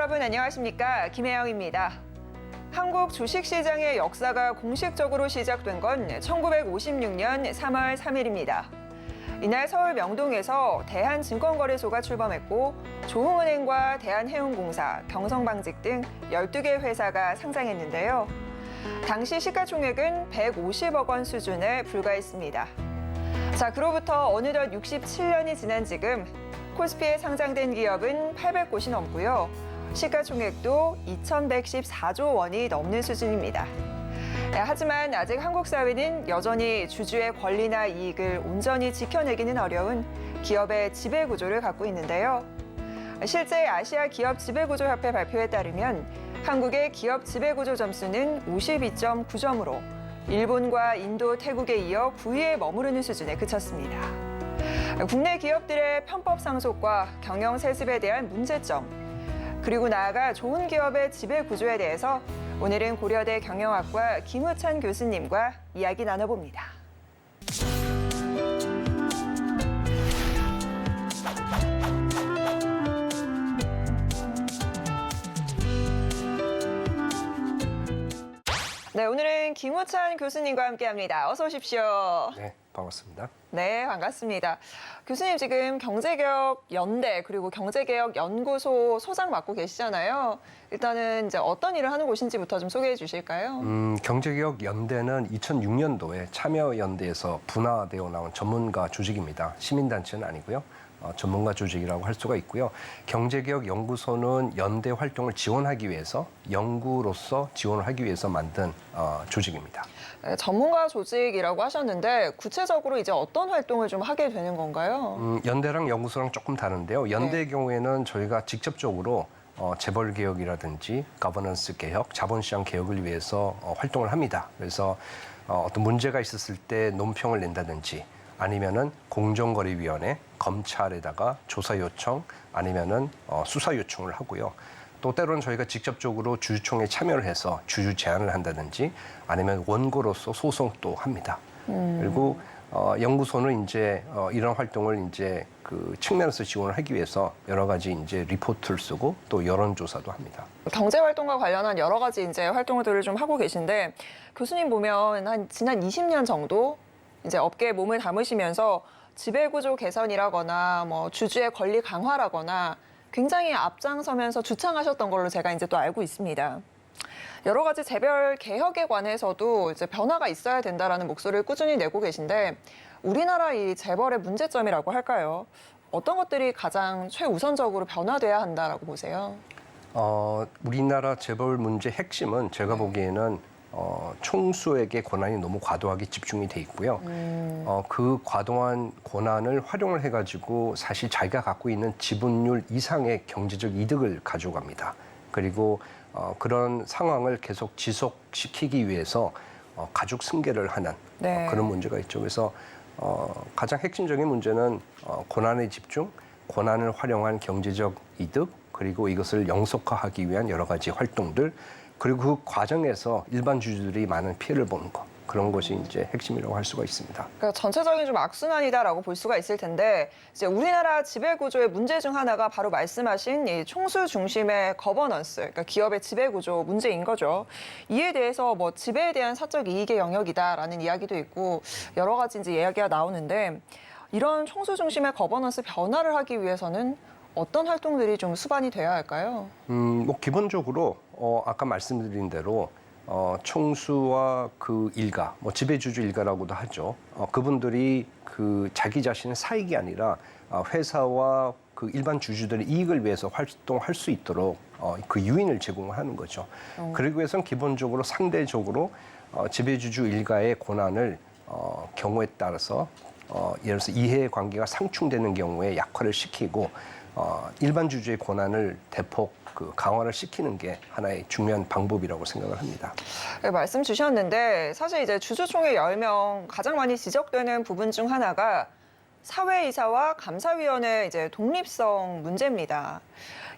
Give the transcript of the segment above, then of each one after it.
여러분 안녕하십니까? 김혜영입니다. 한국 주식시장의 역사가 공식적으로 시작된 건 1956년 3월 3일입니다. 이날 서울 명동에서 대한증권거래소가 출범했고 조흥은행과 대한해운공사, 경성방직 등 12개 회사가 상장했는데요. 당시 시가총액은 150억 원 수준에 불과했습니다. 자, 그로부터 어느덧 67년이 지난 지금 코스피에 상장된 기업은 800곳이 넘고요. 시가총액도 2,114조 원이 넘는 수준입니다. 하지만 아직 한국 사회는 여전히 주주의 권리나 이익을 온전히 지켜내기는 어려운 기업의 지배구조를 갖고 있는데요. 실제 아시아 기업 지배구조협회 발표에 따르면 한국의 기업 지배구조 점수는 52.9점으로 일본과 인도, 태국에 이어 9위에 머무르는 수준에 그쳤습니다. 국내 기업들의 편법 상속과 경영 세습에 대한 문제점, 그리고 나아가 좋은 기업의 지배 구조에 대해서 오늘은 고려대 경영학과 김우찬 교수님과 이야기 나눠봅니다. 네, 오늘은 김우찬 교수님과 함께합니다. 어서 오십시오. 네, 반갑습니다. 네, 반갑습니다. 교수님 지금 경제개혁 연대 그리고 경제개혁 연구소 소장 맡고 계시잖아요. 일단은 이제 어떤 일을 하는 곳인지부터 좀 소개해 주실까요? 경제개혁 연대는 2006년도에 참여연대에서 분화되어 나온 전문가 조직입니다. 시민단체는 아니고요. 전문가 조직이라고 할 수가 있고요. 경제개혁 연구소는 연대 활동을 지원하기 위해서 연구로서 지원을 하기 위해서 만든 조직입니다. 네, 전문가 조직이라고 하셨는데 구체적으로 이제 어떤 활동을 좀 하게 되는 건가요? 연대랑 연구소랑 조금 다른데요. 연대의 경우에는 저희가 직접적으로 재벌 개혁이라든지 거버넌스 개혁, 자본시장 개혁을 위해서 활동을 합니다. 그래서 어떤 문제가 있었을 때 논평을 낸다든지 아니면은 공정거래위원회, 검찰에다가 조사 요청 아니면은 수사 요청을 하고요. 또 때로는 저희가 직접적으로 주주총회에 참여를 해서 주주 제안을 한다든지 아니면 원고로서 소송도 합니다. 그리고 연구소는 이제 이런 활동을 이제 그 측면에서 지원을 하기 위해서 여러 가지 이제 리포트를 쓰고 또 여론조사도 합니다. 경제 활동과 관련한 여러 가지 이제 활동들을 좀 하고 계신데 교수님 보면 한 지난 20년 정도 이제 업계에 몸을 담으시면서 지배구조 개선이라거나 뭐 주주의 권리 강화라거나 굉장히 앞장서면서 주창하셨던 걸로 제가 이제 또 알고 있습니다. 여러 가지 재벌 개혁에 관해서도 이제 변화가 있어야 된다라는 목소리를 꾸준히 내고 계신데 우리나라 이 재벌의 문제점이라고 할까요? 어떤 것들이 가장 최우선적으로 변화돼야 한다라고 보세요? 우리나라 재벌 문제 핵심은 제가 보기에는 총수에게 권한이 너무 과도하게 집중이 돼 있고요. 그 과도한 권한을 활용을 해가지고 사실 자기가 갖고 있는 지분율 이상의 경제적 이득을 가져갑니다. 그리고 그런 상황을 계속 지속시키기 위해서 가족 승계를 하는 그런 문제가 있죠. 그래서 가장 핵심적인 문제는 권한의 집중, 권한을 활용한 경제적 이득, 그리고 이것을 영속화하기 위한 여러 가지 활동들, 그리고 그 과정에서 일반 주주들이 많은 피해를 보는 것, 그런 것이 이제 핵심이라고 할 수가 있습니다. 그러니까 전체적인 좀 악순환이다라고 볼 수가 있을 텐데 이제 우리나라 지배구조의 문제 중 하나가 바로 말씀하신 이 총수 중심의 거버넌스, 그러니까 기업의 지배구조 문제인 거죠. 이에 대해서 뭐 지배에 대한 사적 이익의 영역이다라는 이야기도 있고 여러 가지 이제 이야기가 나오는데 이런 총수 중심의 거버넌스 변화를 하기 위해서는 어떤 활동들이 좀 수반이 돼야 할까요? 뭐 기본적으로 아까 말씀드린 대로 총수와 그 일가, 뭐 지배주주 일가라고도 하죠. 그분들이 그 자기 자신의 사익이 아니라 회사와 그 일반 주주들의 이익을 위해서 활동할 수 있도록 그 유인을 제공하는 거죠. 그러기 위해서는 기본적으로 상대적으로 지배주주 일가의 권한을 경우에 따라서 예를 들어서 이해관계가 상충되는 경우에 약화를 시키고 일반 주주의 권한을 대폭 강화를 시키는 게 하나의 중요한 방법이라고 생각을 합니다. 네, 말씀 주셨는데 사실 이제 주주총회 10명 가장 많이 지적되는 부분 중 하나가 사회이사와 감사위원회 이제 독립성 문제입니다.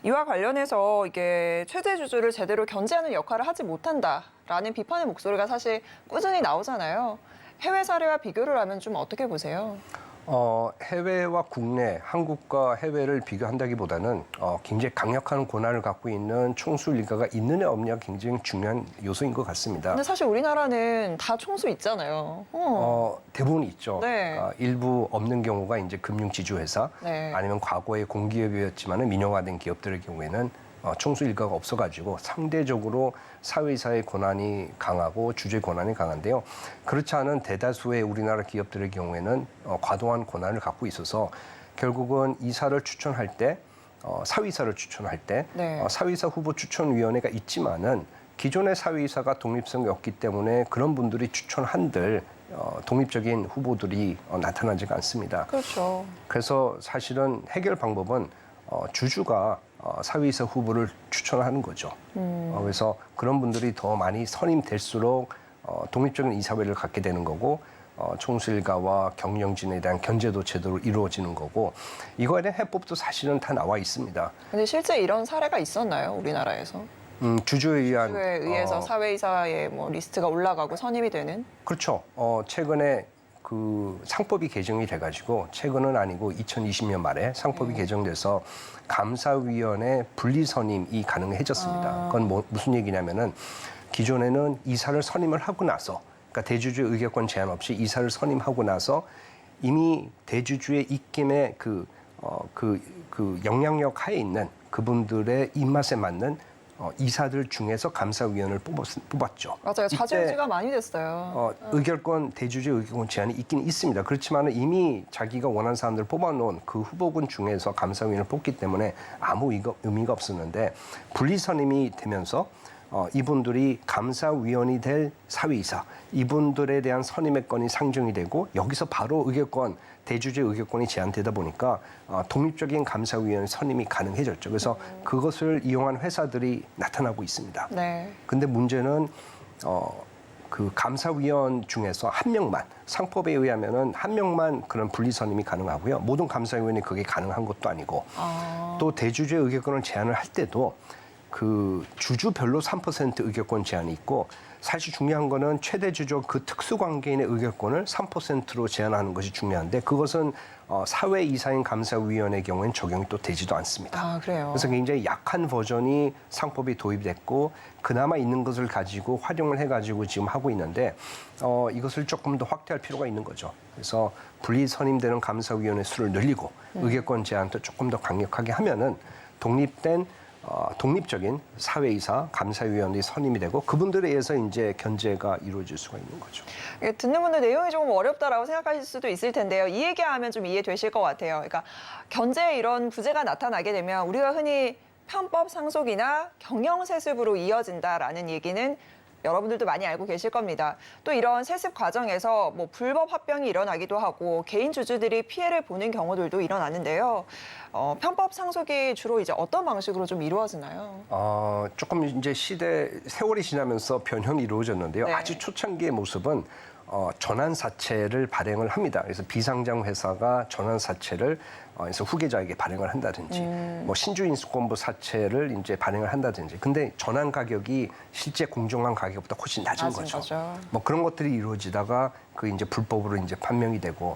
이와 관련해서 이게 최대 주주를 제대로 견제하는 역할을 하지 못한다라는 비판의 목소리가 사실 꾸준히 나오잖아요. 해외 사례와 비교를 하면 좀 어떻게 보세요? 해외와 국내, 한국과 해외를 비교한다기보다는 굉장히 강력한 권한을 갖고 있는 총수 일가가 있느냐 없느냐가 굉장히 중요한 요소인 것 같습니다. 근데 사실 우리나라는 다 총수 있잖아요. 대부분 있죠. 네. 일부 없는 경우가 이제 금융지주회사 네. 아니면 과거에 공기업이었지만 민영화된 기업들의 경우에는 총수 일가가 없어가지고 상대적으로 사회이사의 권한이 강하고 주주의 권한이 강한데요. 그렇지 않은 대다수의 우리나라 기업들의 경우에는 과도한 권한을 갖고 있어서 결국은 이사를 추천할 때 사위이사를 추천할 때 네. 사위이사 후보 추천위원회가 있지만은 기존의 사위이사가 독립성이 없기 때문에 그런 분들이 추천한들 독립적인 후보들이 나타나지가 않습니다. 그렇죠. 그래서 사실은 해결 방법은 주주가 사위이사 후보를 추천하는 거죠. 그래서 그런 분들이 더 많이 선임될수록 독립적인 이사회를 갖게 되는 거고 총수 일가와 경영진에 대한 견제도 제대로 이루어지는 거고 이거에 대한 해법도 사실은 다 나와 있습니다. 근데 실제 이런 사례가 있었나요, 우리나라에서? 주주에 의한 주에 의해서 사회이사의 뭐 리스트가 올라가고 선임이 되는? 그렇죠. 최근에 그 상법이 개정이 돼가지고 최근은 아니고 2020년 말에 상법이 개정돼서 감사위원회 분리 선임이 가능해졌습니다. 그건 무슨 얘기냐면은 기존에는 이사를 선임을 하고 나서 그러니까 대주주의 의결권 제한 없이 이사를 선임하고 나서 이미 대주주의 입김에 그 영향력 하에 있는 그분들의 입맛에 맞는 이사들 중에서 감사위원을 뽑았죠. 맞아요. 이때 자주지가 많이 됐어요. 의결권, 대주주의 의결권 제한이 있긴 있습니다. 그렇지만 이미 자기가 원하는 사람들을 뽑아놓은 그 후보군 중에서 감사위원을 뽑기 때문에 아무 의미가 없었는데 분리선임이 되면서 이분들이 감사위원이 될 사위이사, 이분들에 대한 선임의 건이 상정이 되고 여기서 바로 의결권, 대주주의 의결권이 제한되다 보니까 독립적인 감사위원 선임이 가능해졌죠. 그래서 그것을 이용한 회사들이 나타나고 있습니다. 네. 근데 문제는 그 감사위원 중에서 한 명만 상법에 의하면은 한 명만 그런 분리 선임이 가능하고요. 모든 감사위원이 그게 가능한 것도 아니고 또 대주주의 의결권을 제한을 할 때도 그 주주별로 3% 의결권 제한이 있고 사실 중요한 거는 최대 주주 그 특수관계인의 의결권을 3%로 제한하는 것이 중요한데 그것은 사회 이사인 감사위원의 경우에는 적용이 또 되지도 않습니다. 아, 그래요. 그래서 굉장히 약한 버전이 상법이 도입됐고 그나마 있는 것을 가지고 활용을 해가지고 지금 하고 있는데 이것을 조금 더 확대할 필요가 있는 거죠. 그래서 분리 선임되는 감사위원회 수를 늘리고 의결권 제한도 조금 더 강력하게 하면은 독립적인 사회이사, 감사위원이 선임이 되고 그분들에 의해서 이제 견제가 이루어질 수가 있는 거죠. 이게 듣는 분들 내용이 조금 어렵다라고 생각하실 수도 있을 텐데요. 이 얘기하면 좀 이해되실 것 같아요. 그러니까 견제에 이런 부재가 나타나게 되면 우리가 흔히 편법 상속이나 경영 세습으로 이어진다라는 얘기는 여러분들도 많이 알고 계실 겁니다. 또 이런 세습 과정에서 뭐 불법 합병이 일어나기도 하고 개인 주주들이 피해를 보는 경우들도 일어나는데요. 편법 상속이 주로 이제 어떤 방식으로 좀 이루어지나요? 조금 이제 세월이 지나면서 변형이 이루어졌는데요. 네. 아주 초창기의 모습은 전환사채를 발행을 합니다. 그래서 비상장 회사가 전환사채를 그래서 후계자에게 발행을 한다든지, 뭐 신주인수권부 사채를 이제 발행을 한다든지. 근데 전환 가격이 실제 공정한 가격보다 훨씬 낮은 거죠. 뭐 그런 것들이 이루어지다가 그 이제 불법으로 이제 판명이 되고.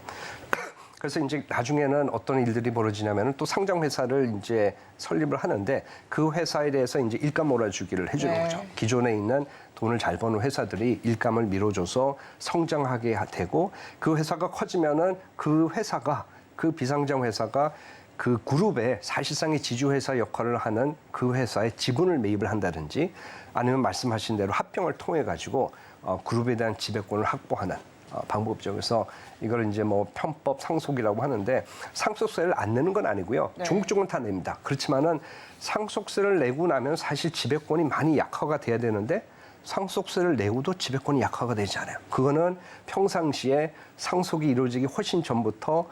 그래서 이제 나중에는 어떤 일들이 벌어지냐면은 또 상장 회사를 이제 설립을 하는데 그 회사에 대해서 이제 일감 몰아주기를 해주는 네. 거죠. 기존에 있는 돈을 잘 버는 회사들이 일감을 밀어줘서 성장하게 되고 그 회사가 커지면은 그 비상장 회사가 그 그룹의 사실상의 지주회사 역할을 하는 그 회사의 지분을 매입을 한다든지 아니면 말씀하신 대로 합병을 통해 가지고 그룹에 대한 지배권을 확보하는 방법이죠. 그래서 이걸 이제 뭐 편법 상속이라고 하는데 상속세를 안 내는 건 아니고요. 네. 종국적으로 다 냅니다. 그렇지만은 상속세를 내고 나면 사실 지배권이 많이 약화가 돼야 되는데 상속세를 내고도 지배권이 약화가 되지 않아요. 그거는 평상시에 상속이 이루어지기 훨씬 전부터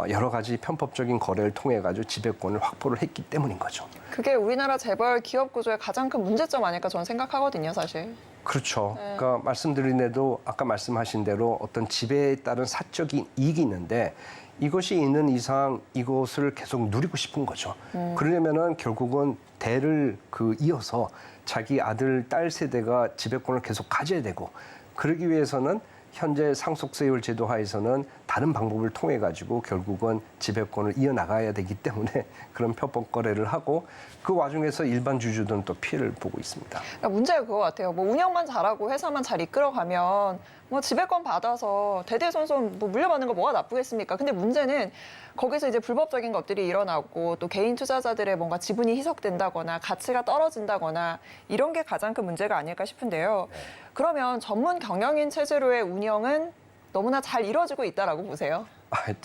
여러 가지 편법적인 거래를 통해 가지고 지배권을 확보를 했기 때문인 거죠. 그게 우리나라 재벌 기업 구조의 가장 큰 문제점 아닐까 저는 생각하거든요, 사실. 그렇죠. 그러니까 말씀드린 대로 아까 말씀하신 대로 어떤 지배에 따른 사적인 이익이 있는데 이것이 있는 이상 이것을 계속 누리고 싶은 거죠. 그러려면은 결국은 대를 이어서 자기 아들, 딸 세대가 지배권을 계속 가져야 되고 그러기 위해서는 현재 상속세율 제도 하에서는 다른 방법을 통해 가지고 결국은 지배권을 이어나가야 되기 때문에 그런 편법 거래를 하고 그 와중에서 일반 주주들은 또 피해를 보고 있습니다. 그러니까 문제가 그거 같아요. 뭐 운영만 잘하고 회사만 잘 이끌어가면 뭐 지배권 받아서 대대손손 뭐 물려받는 거 뭐가 나쁘겠습니까? 근데 문제는 거기서 이제 불법적인 것들이 일어나고 또 개인 투자자들의 뭔가 지분이 희석된다거나 가치가 떨어진다거나 이런 게 가장 큰 문제가 아닐까 싶은데요. 그러면 전문 경영인 체제로의 운영은 너무나 잘 이루어지고 있다라고 보세요?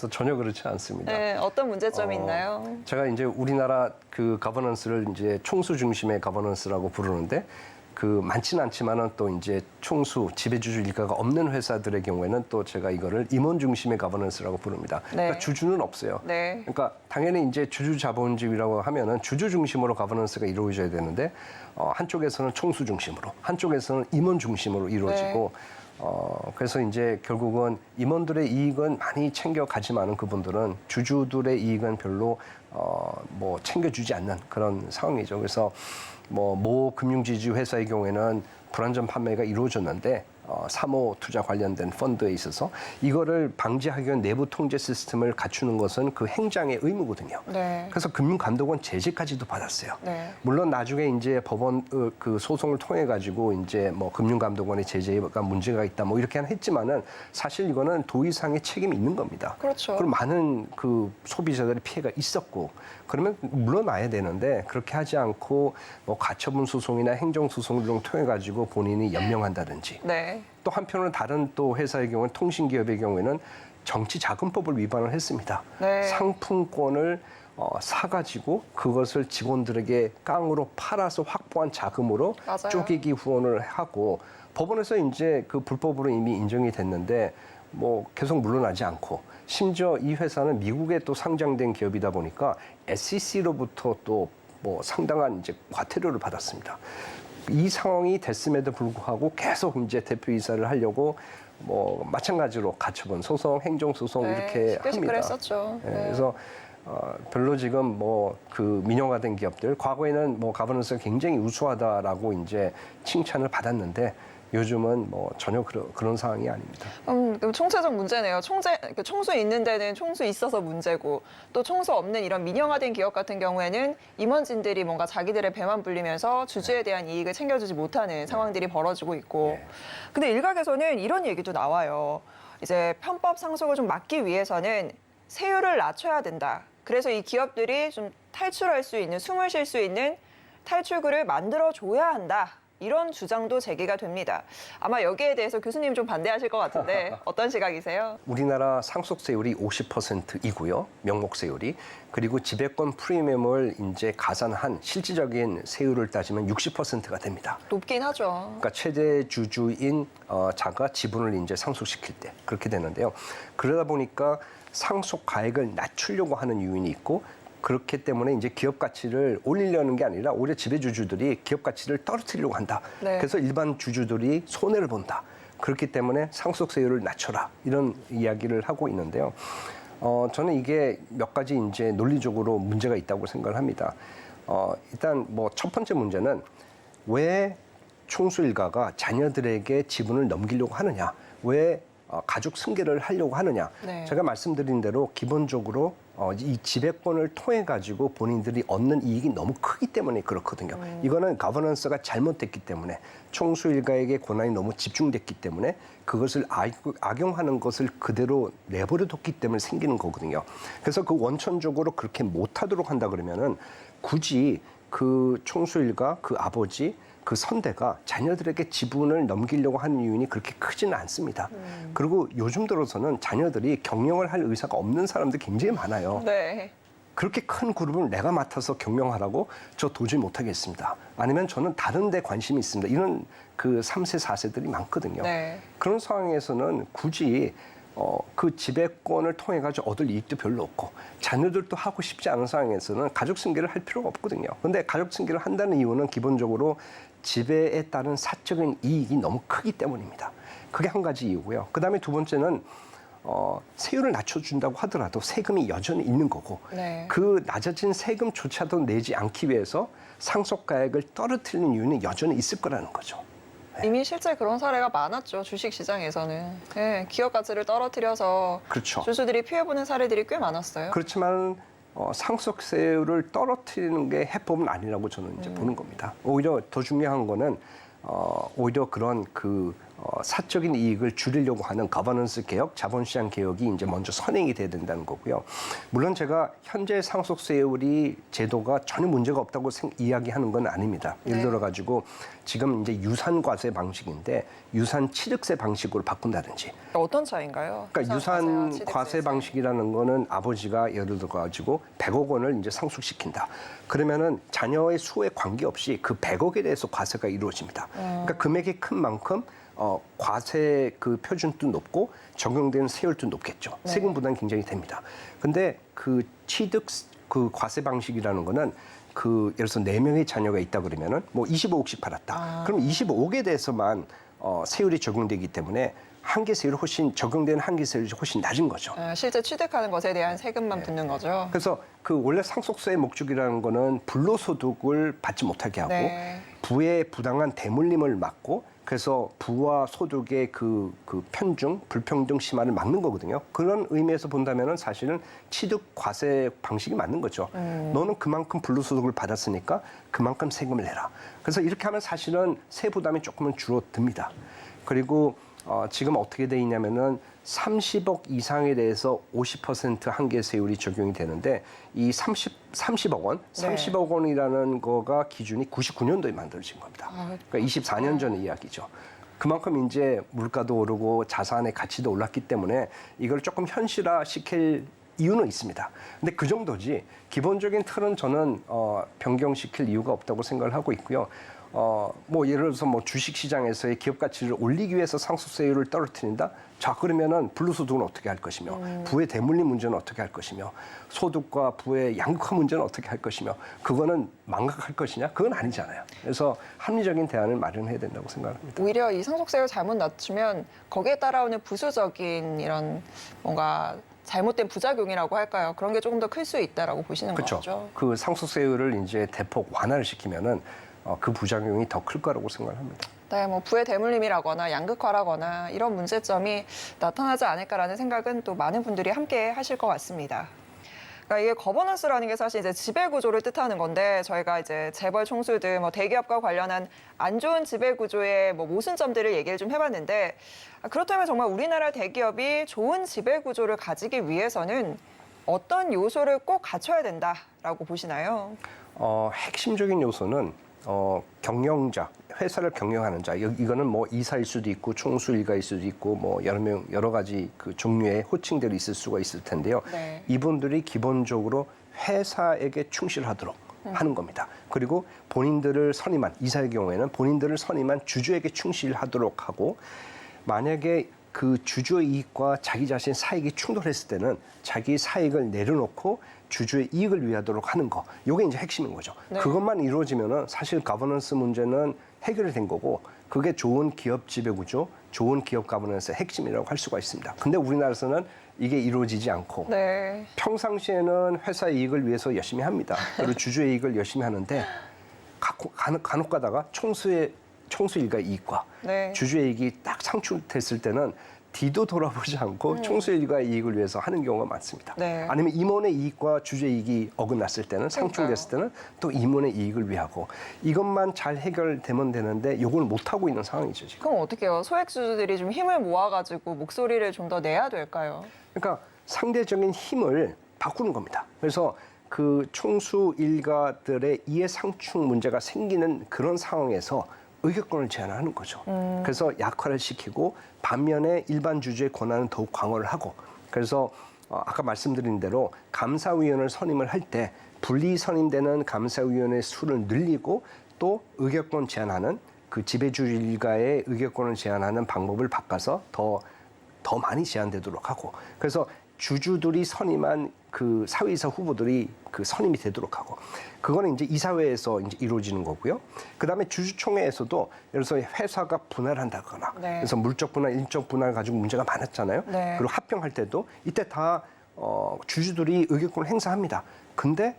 또 전혀 그렇지 않습니다. 네, 어떤 문제점이 있나요? 제가 이제 우리나라 그 거버넌스를 이제 총수 중심의 거버넌스라고 부르는데 그 많지는 않지만은 또 이제 총수 지배주주 일가가 없는 회사들의 경우에는 또 제가 이거를 임원 중심의 거버넌스라고 부릅니다. 네. 그러니까 주주는 없어요. 네. 그러니까 당연히 이제 주주 자본주의라고 하면은 주주 중심으로 거버넌스가 이루어져야 되는데 한쪽에서는 총수 중심으로, 한쪽에서는 임원 중심으로 이루어지고. 그래서 이제 결국은 임원들의 이익은 많이 챙겨가지만은 그분들은 주주들의 이익은 별로 뭐 챙겨주지 않는 그런 상황이죠. 그래서 모 금융지주 회사의 경우에는 불안전 판매가 이루어졌는데 사모 투자 관련된 펀드에 있어서 이거를 방지하기 위한 내부 통제 시스템을 갖추는 것은 그 행장의 의무거든요. 네. 그래서 금융감독원 제재까지도 받았어요. 네. 물론 나중에 이제 법원 그 소송을 통해 가지고 이제 뭐 금융감독원의 제재가 문제가 있다 뭐 이렇게 했지만은 사실 이거는 도의상의 책임이 있는 겁니다. 그렇죠. 그리고 많은 그 소비자들의 피해가 있었고 그러면 물러나야 되는데 그렇게 하지 않고 뭐 가처분 소송이나 행정 소송 등을 통해 가지고 본인이 연명한다든지. 네. 또 한편으로는 다른 또 회사의 경우는 통신기업의 경우에는 정치자금법을 위반을 했습니다. 네. 상품권을 사가지고 그것을 직원들에게 깡으로 팔아서 확보한 자금으로 맞아요. 쪼개기 후원을 하고 법원에서 이제 그 불법으로 이미 인정이 됐는데 뭐 계속 물러나지 않고 심지어 이 회사는 미국에 또 상장된 기업이다 보니까 SEC로부터 또 뭐 상당한 이제 과태료를 받았습니다. 이 상황이 됐음에도 불구하고 계속 이제 대표이사를 하려고 뭐 마찬가지로 가처분 소송, 행정 소송 네, 이렇게 합니다. 시끌시끌했었죠. 네, 네. 그래서 별로 지금 뭐 그 민영화된 기업들 과거에는 뭐 가버넌스가 굉장히 우수하다라고 이제 칭찬을 받았는데 요즘은 뭐 전혀 그런 상황이 아닙니다. 그럼 총체적 문제네요. 총수 있는 데는 총수 있어서 문제고 또 총수 없는 이런 민영화된 기업 같은 경우에는 임원진들이 뭔가 자기들의 배만 불리면서 주주에 대한 이익을 챙겨주지 못하는 상황들이 벌어지고 있고 근데 일각에서는 이런 얘기도 나와요. 이제 편법 상속을 좀 막기 위해서는 세율을 낮춰야 된다. 그래서 이 기업들이 좀 탈출할 수 있는, 숨을 쉴 수 있는 탈출구를 만들어줘야 한다. 이런 주장도 제기가 됩니다. 아마 여기에 대해서 교수님 좀 반대하실 것 같은데 어떤 시각이세요? 우리나라 상속세율이 50%이고요. 명목세율이. 그리고 지배권 프리미엄을 이제 가산한 실질적인 세율을 따지면 60%가 됩니다. 높긴 하죠. 그러니까 최대 주주인 자가 지분을 이제 상속시킬 때 그렇게 되는데요. 그러다 보니까 상속 가액을 낮추려고 하는 요인이 있고 그렇기 때문에 이제 기업 가치를 올리려는 게 아니라 오히려 지배주주들이 기업 가치를 떨어뜨리려고 한다. 네. 그래서 일반 주주들이 손해를 본다. 그렇기 때문에 상속세율을 낮춰라. 이런 이야기를 하고 있는데요. 저는 이게 몇 가지 이제 논리적으로 문제가 있다고 생각을 합니다. 일단 뭐 첫 번째 문제는 왜 총수 일가가 자녀들에게 지분을 넘기려고 하느냐? 왜 가족 승계를 하려고 하느냐? 네. 제가 말씀드린 대로 기본적으로 이 지배권을 통해 가지고 본인들이 얻는 이익이 너무 크기 때문에 그렇거든요. 이거는 거버넌스가 잘못됐기 때문에 총수 일가에게 권한이 너무 집중됐기 때문에 그것을 악용하는 것을 그대로 내버려뒀기 때문에 생기는 거거든요. 그래서 그 원천적으로 그렇게 못하도록 한다 그러면은 굳이 그 총수 일가, 그 아버지, 그 선대가 자녀들에게 지분을 넘기려고 하는 이유는 그렇게 크지는 않습니다. 그리고 요즘 들어서는 자녀들이 경영을 할 의사가 없는 사람들이 굉장히 많아요. 네. 그렇게 큰 그룹을 내가 맡아서 경영하라고 저 도저히 못하겠습니다. 아니면 저는 다른 데 관심이 있습니다. 이런 그 3세, 4세들이 많거든요. 네. 그런 상황에서는 굳이 그 지배권을 통해 가지고 얻을 이익도 별로 없고 자녀들도 하고 싶지 않은 상황에서는 가족 승계를 할 필요가 없거든요. 근데 가족 승계를 한다는 이유는 기본적으로 지배에 따른 사적인 이익이 너무 크기 때문입니다. 그게 한 가지 이유고요. 그다음에 두 번째는 세율을 낮춰준다고 하더라도 세금이 여전히 있는 거고 네. 그 낮아진 세금조차도 내지 않기 위해서 상속가액을 떨어뜨리는 이유는 여전히 있을 거라는 거죠. 이미 실제 그런 사례가 많았죠. 주식시장에서는. 네, 기업 가치를 떨어뜨려서 그렇죠. 주주들이 피해보는 사례들이 꽤 많았어요. 그렇지만 상속세율을 떨어뜨리는 게 해법은 아니라고 저는 이제 보는 겁니다. 오히려 더 중요한 거는 오히려 그런 사적인 이익을 줄이려고 하는 거버넌스 개혁, 자본시장 개혁이 이제 먼저 선행이 돼야 된다는 거고요. 물론 제가 현재 상속세율이 제도가 전혀 문제가 없다고 이야기하는 건 아닙니다. 예를 들어 가지고 지금 이제 유산과세 방식인데 유산 취득세 방식으로 바꾼다든지. 어떤 차이인가요? 그러니까 유산 과세 방식이라는 거는 아버지가 예를 들어 가지고 100억 원을 이제 상속시킨다. 그러면은 자녀의 수에 관계없이 그 100억에 대해서 과세가 이루어집니다. 그러니까 금액이 큰 만큼 과세 그 표준도 높고 적용되는 세율도 높겠죠. 네. 세금 부담이 굉장히 됩니다. 근데 그 취득 그 과세 방식이라는 거는 예를 들어서 4명의 자녀가 있다 그러면은 뭐 25억씩 받았다. 그럼 25억에 대해서만 세율이 적용되기 때문에 한계 세율이 적용되는 한계 세율이 훨씬 낮은 거죠. 실제 취득하는 것에 대한 세금만 붙는 거죠. 그래서 원래 상속세의 목적이라는 거는 불로소득을 받지 못하게 하고 네. 부의 부당한 대물림을 막고 그래서 부와 소득의 그 편중, 불평등 심화를 막는 거거든요. 그런 의미에서 본다면은 사실은 취득 과세 방식이 맞는 거죠. 너는 그만큼 불로소득을 받았으니까 그만큼 세금을 내라. 그래서 이렇게 하면 사실은 세 부담이 조금은 줄어듭니다. 그리고 지금 어떻게 돼 있냐면은 30억 이상에 대해서 50% 한계 세율이 적용이 되는데 이 30억 원, 네. 30억 원이라는 거가 기준이 99년도에 만들어진 겁니다. 그러니까 24년 전의 이야기죠. 그만큼 이제 물가도 오르고 자산의 가치도 올랐기 때문에 이걸 조금 현실화 시킬 이유는 있습니다. 근데 그 정도지 기본적인 틀은 저는 변경시킬 이유가 없다고 생각을 하고 있고요. 뭐 예를 들어서 뭐 주식 시장에서의 기업 가치를 올리기 위해서 상속세율을 떨어뜨린다? 자, 그러면은 불로소득은 어떻게 할 것이며 부의 대물림 문제는 어떻게 할 것이며 소득과 부의 양극화 문제는 어떻게 할 것이며 그거는 망각할 것이냐? 그건 아니잖아요. 그래서 합리적인 대안을 마련해야 된다고 생각합니다. 오히려 이 상속세를 잘못 낮추면 거기에 따라오는 부수적인 이런 뭔가 잘못된 부작용이라고 할까요? 그런 게 조금 더 클 수 있다라고 보시는 그렇죠. 거죠. 그 상속세율을 이제 대폭 완화를 시키면은 그 부작용이 더 클 거라고 생각합니다. 네, 뭐 부의 대물림이라거나 양극화라거나 이런 문제점이 나타나지 않을까라는 생각은 또 많은 분들이 함께 하실 것 같습니다. 그러니까 이게 거버넌스라는 게 사실 이제 지배 구조를 뜻하는 건데 저희가 이제 재벌 총수들, 뭐 대기업과 관련한 안 좋은 지배 구조의 뭐 모순점들을 얘기를 좀 해봤는데 그렇다면 정말 우리나라 대기업이 좋은 지배 구조를 가지기 위해서는 어떤 요소를 꼭 갖춰야 된다라고 보시나요? 핵심적인 요소는 경영자, 회사를 경영하는 자. 이거는 뭐 이사일 수도 있고 총수 일가일 수도 있고 뭐 여러 가지 그 종류의 호칭들이 있을 수가 있을 텐데요. 네. 이분들이 기본적으로 회사에게 충실하도록 하는 겁니다. 그리고 본인들을 선임한 이사의 경우에는 본인들을 선임한 주주에게 충실하도록 하고 만약에 그 주주의 이익과 자기 자신 사익이 충돌했을 때는 자기 사익을 내려놓고 주주의 이익을 위하도록 하는 거. 이게 이제 핵심인 거죠. 네. 그것만 이루어지면은 사실 거버넌스 문제는 해결이 된 거고 그게 좋은 기업 지배 구조, 좋은 기업 거버넌스의 핵심이라고 할 수가 있습니다. 근데 우리나라에서는 이게 이루어지지 않고 네. 평상시에는 회사 이익을 위해서 열심히 합니다. 그리고 주주의 이익을 열심히 하는데 간혹 가다가 총수 일가 이익과 네. 주주의 이익이 딱 상충됐을 때는 뒤도 돌아보지 않고 총수 일가의 이익을 위해서 하는 경우가 많습니다. 네. 아니면 임원의 이익과 주주의 이익이 어긋났을 때는 상충됐을 때는 또 임원의 이익을 위하고 이것만 잘 해결되면 되는데 이걸 못 하고 있는 상황이죠 지금. 그럼 어떻게 해요? 소액 주주들이 좀 힘을 모아가지고 목소리를 좀 더 내야 될까요? 그러니까 상대적인 힘을 바꾸는 겁니다. 그래서 그 총수 일가들의 이해 상충 문제가 생기는 그런 상황에서 의결권을 제한하는 거죠. 그래서 약화를 시키고 반면에 일반 주주의 권한은 더욱 강화를 하고 그래서 아까 말씀드린 대로 감사위원을 선임을 할 때 분리 선임되는 감사위원의 수를 늘리고 또 의결권 제한하는 그 지배주 일가의 의결권을 제한하는 방법을 바꿔서 더 많이 제한되도록 하고 그래서 주주들이 선임한 그 사회이사 후보들이 그 선임이 되도록 하고 그거는 이제 이사회에서 이제 이루어지는 거고요. 그다음에 주주총회에서도 예를 들어서 회사가 분할을 한다거나 네. 그래서 물적 분할, 인적 분할 가지고 문제가 많았잖아요. 네. 그리고 합병할 때도 이때 다 주주들이 의결권을 행사합니다. 근데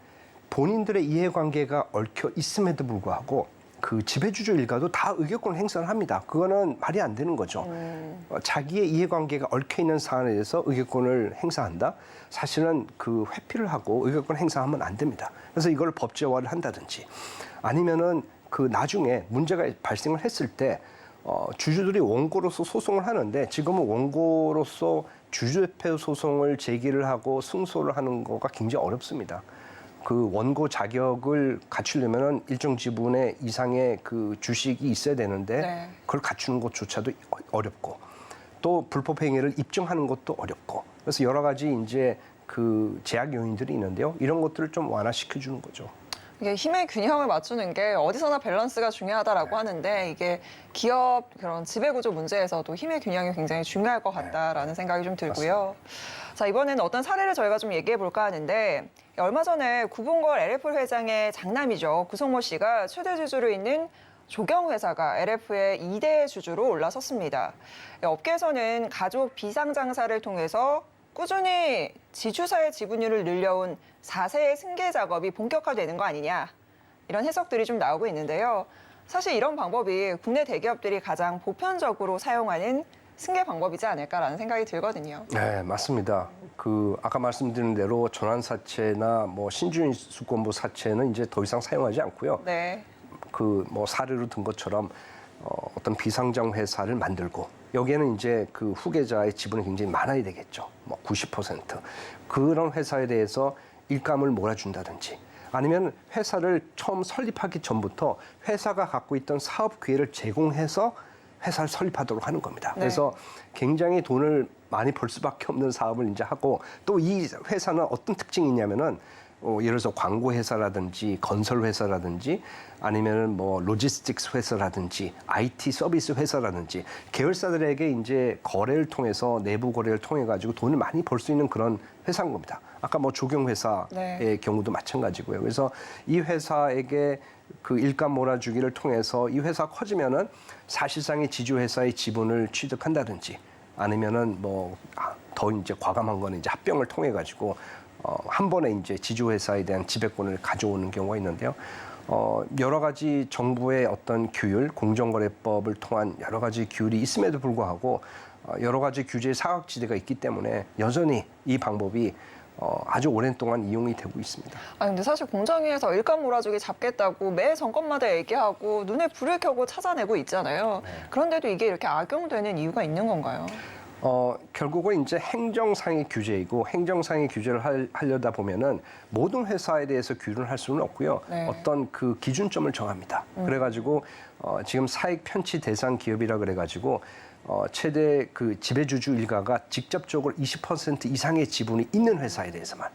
본인들의 이해관계가 얽혀 있음에도 불구하고 그 지배주주 일가도 다 의결권 행사를 합니다. 그거는 말이 안 되는 거죠. 자기의 이해관계가 얽혀 있는 사안에 대해서 의결권을 행사한다. 사실은 그 회피를 하고 의결권 행사하면 안 됩니다. 그래서 이걸 법제화를 한다든지 아니면은 그 나중에 문제가 발생을 했을 때 주주들이 원고로서 소송을 하는데 지금은 원고로서 주주대표 소송을 제기를 하고 승소를 하는 거가 굉장히 어렵습니다. 그 원고 자격을 갖추려면은 일정 지분의 이상의 그 주식이 있어야 되는데 네. 그걸 갖추는 것조차도 어렵고 또 불법 행위를 입증하는 것도 어렵고 그래서 여러 가지 이제 그 제약 요인들이 있는데요. 이런 것들을 좀 완화시켜 주는 거죠. 이게 힘의 균형을 맞추는 게 어디서나 밸런스가 중요하다라고 하는데 이게 기업 그런 지배구조 문제에서도 힘의 균형이 굉장히 중요할 것 같다라는 생각이 좀 들고요. 자, 이번에는 어떤 사례를 저희가 좀 얘기해 볼까 하는데 얼마 전에 구봉걸 LF 회장의 장남이죠. 구성모 씨가 최대 주주로 있는 조경회사가 LF의 2대 주주로 올라섰습니다. 업계에서는 가족 비상장사를 통해서 꾸준히 지주사의 지분율을 늘려온 4세 승계 작업이 본격화되는 거 아니냐 이런 해석들이 좀 나오고 있는데요. 사실 이런 방법이 국내 대기업들이 가장 보편적으로 사용하는 승계 방법이지 않을까라는 생각이 들거든요. 네, 맞습니다. 그 아까 말씀드린 대로 전환사채나 뭐 신주인수권부 사채는 이제 더 이상 사용하지 않고요. 네. 그 뭐 사례로 든 것처럼 어떤 비상장 회사를 만들고 여기에는 이제 그 후계자의 지분이 굉장히 많아야 되겠죠. 뭐 90%. 그런 회사에 대해서 일감을 몰아준다든지 아니면 회사를 처음 설립하기 전부터 회사가 갖고 있던 사업 기회를 제공해서 회사를 설립하도록 하는 겁니다. 네. 그래서 굉장히 돈을 많이 벌 수밖에 없는 사업을 이제 하고 또 이 회사는 어떤 특징이 있냐면은 예를 들어서 광고 회사라든지 건설 회사라든지 아니면은 뭐 로지스틱스 회사라든지 IT 서비스 회사라든지 계열사들에게 이제 거래를 통해서 내부 거래를 통해 가지고 돈을 많이 벌 수 있는 그런 회사인 겁니다. 아까 뭐 조경 회사의 네. 경우도 마찬가지고요. 그래서 이 회사에게 그 일감 몰아주기를 통해서 이 회사가 커지면은 사실상의 지주 회사의 지분을 취득한다든지 아니면은 뭐 더 이제 과감한 거는 이제 합병을 통해 가지고 한 번에 이제 지주 회사에 대한 지배권을 가져오는 경우가 있는데요. 여러 가지 정부의 어떤 규율, 공정거래법을 통한 여러 가지 규율이 있음에도 불구하고 여러 가지 규제의 사각지대가 있기 때문에 여전히 이 방법이 아주 오랜 동안 이용이 되고 있습니다. 근데 사실 공정위에서 일감 몰아주기 잡겠다고 매 정권마다 얘기하고 눈에 불을 켜고 찾아내고 있잖아요. 그런데도 이게 이렇게 악용되는 이유가 있는 건가요? 결국은 이제 행정상의 규제이고 행정상의 규제를 하려다 보면은 모든 회사에 대해서 규율을 할 수는 없고요. 네. 어떤 그 기준점을 정합니다. 그래가지고 지금 사익 편취 대상 기업이라 그래가지고 최대 그 지배주주 일가가 직접적으로 20% 이상의 지분이 있는 회사에 대해서만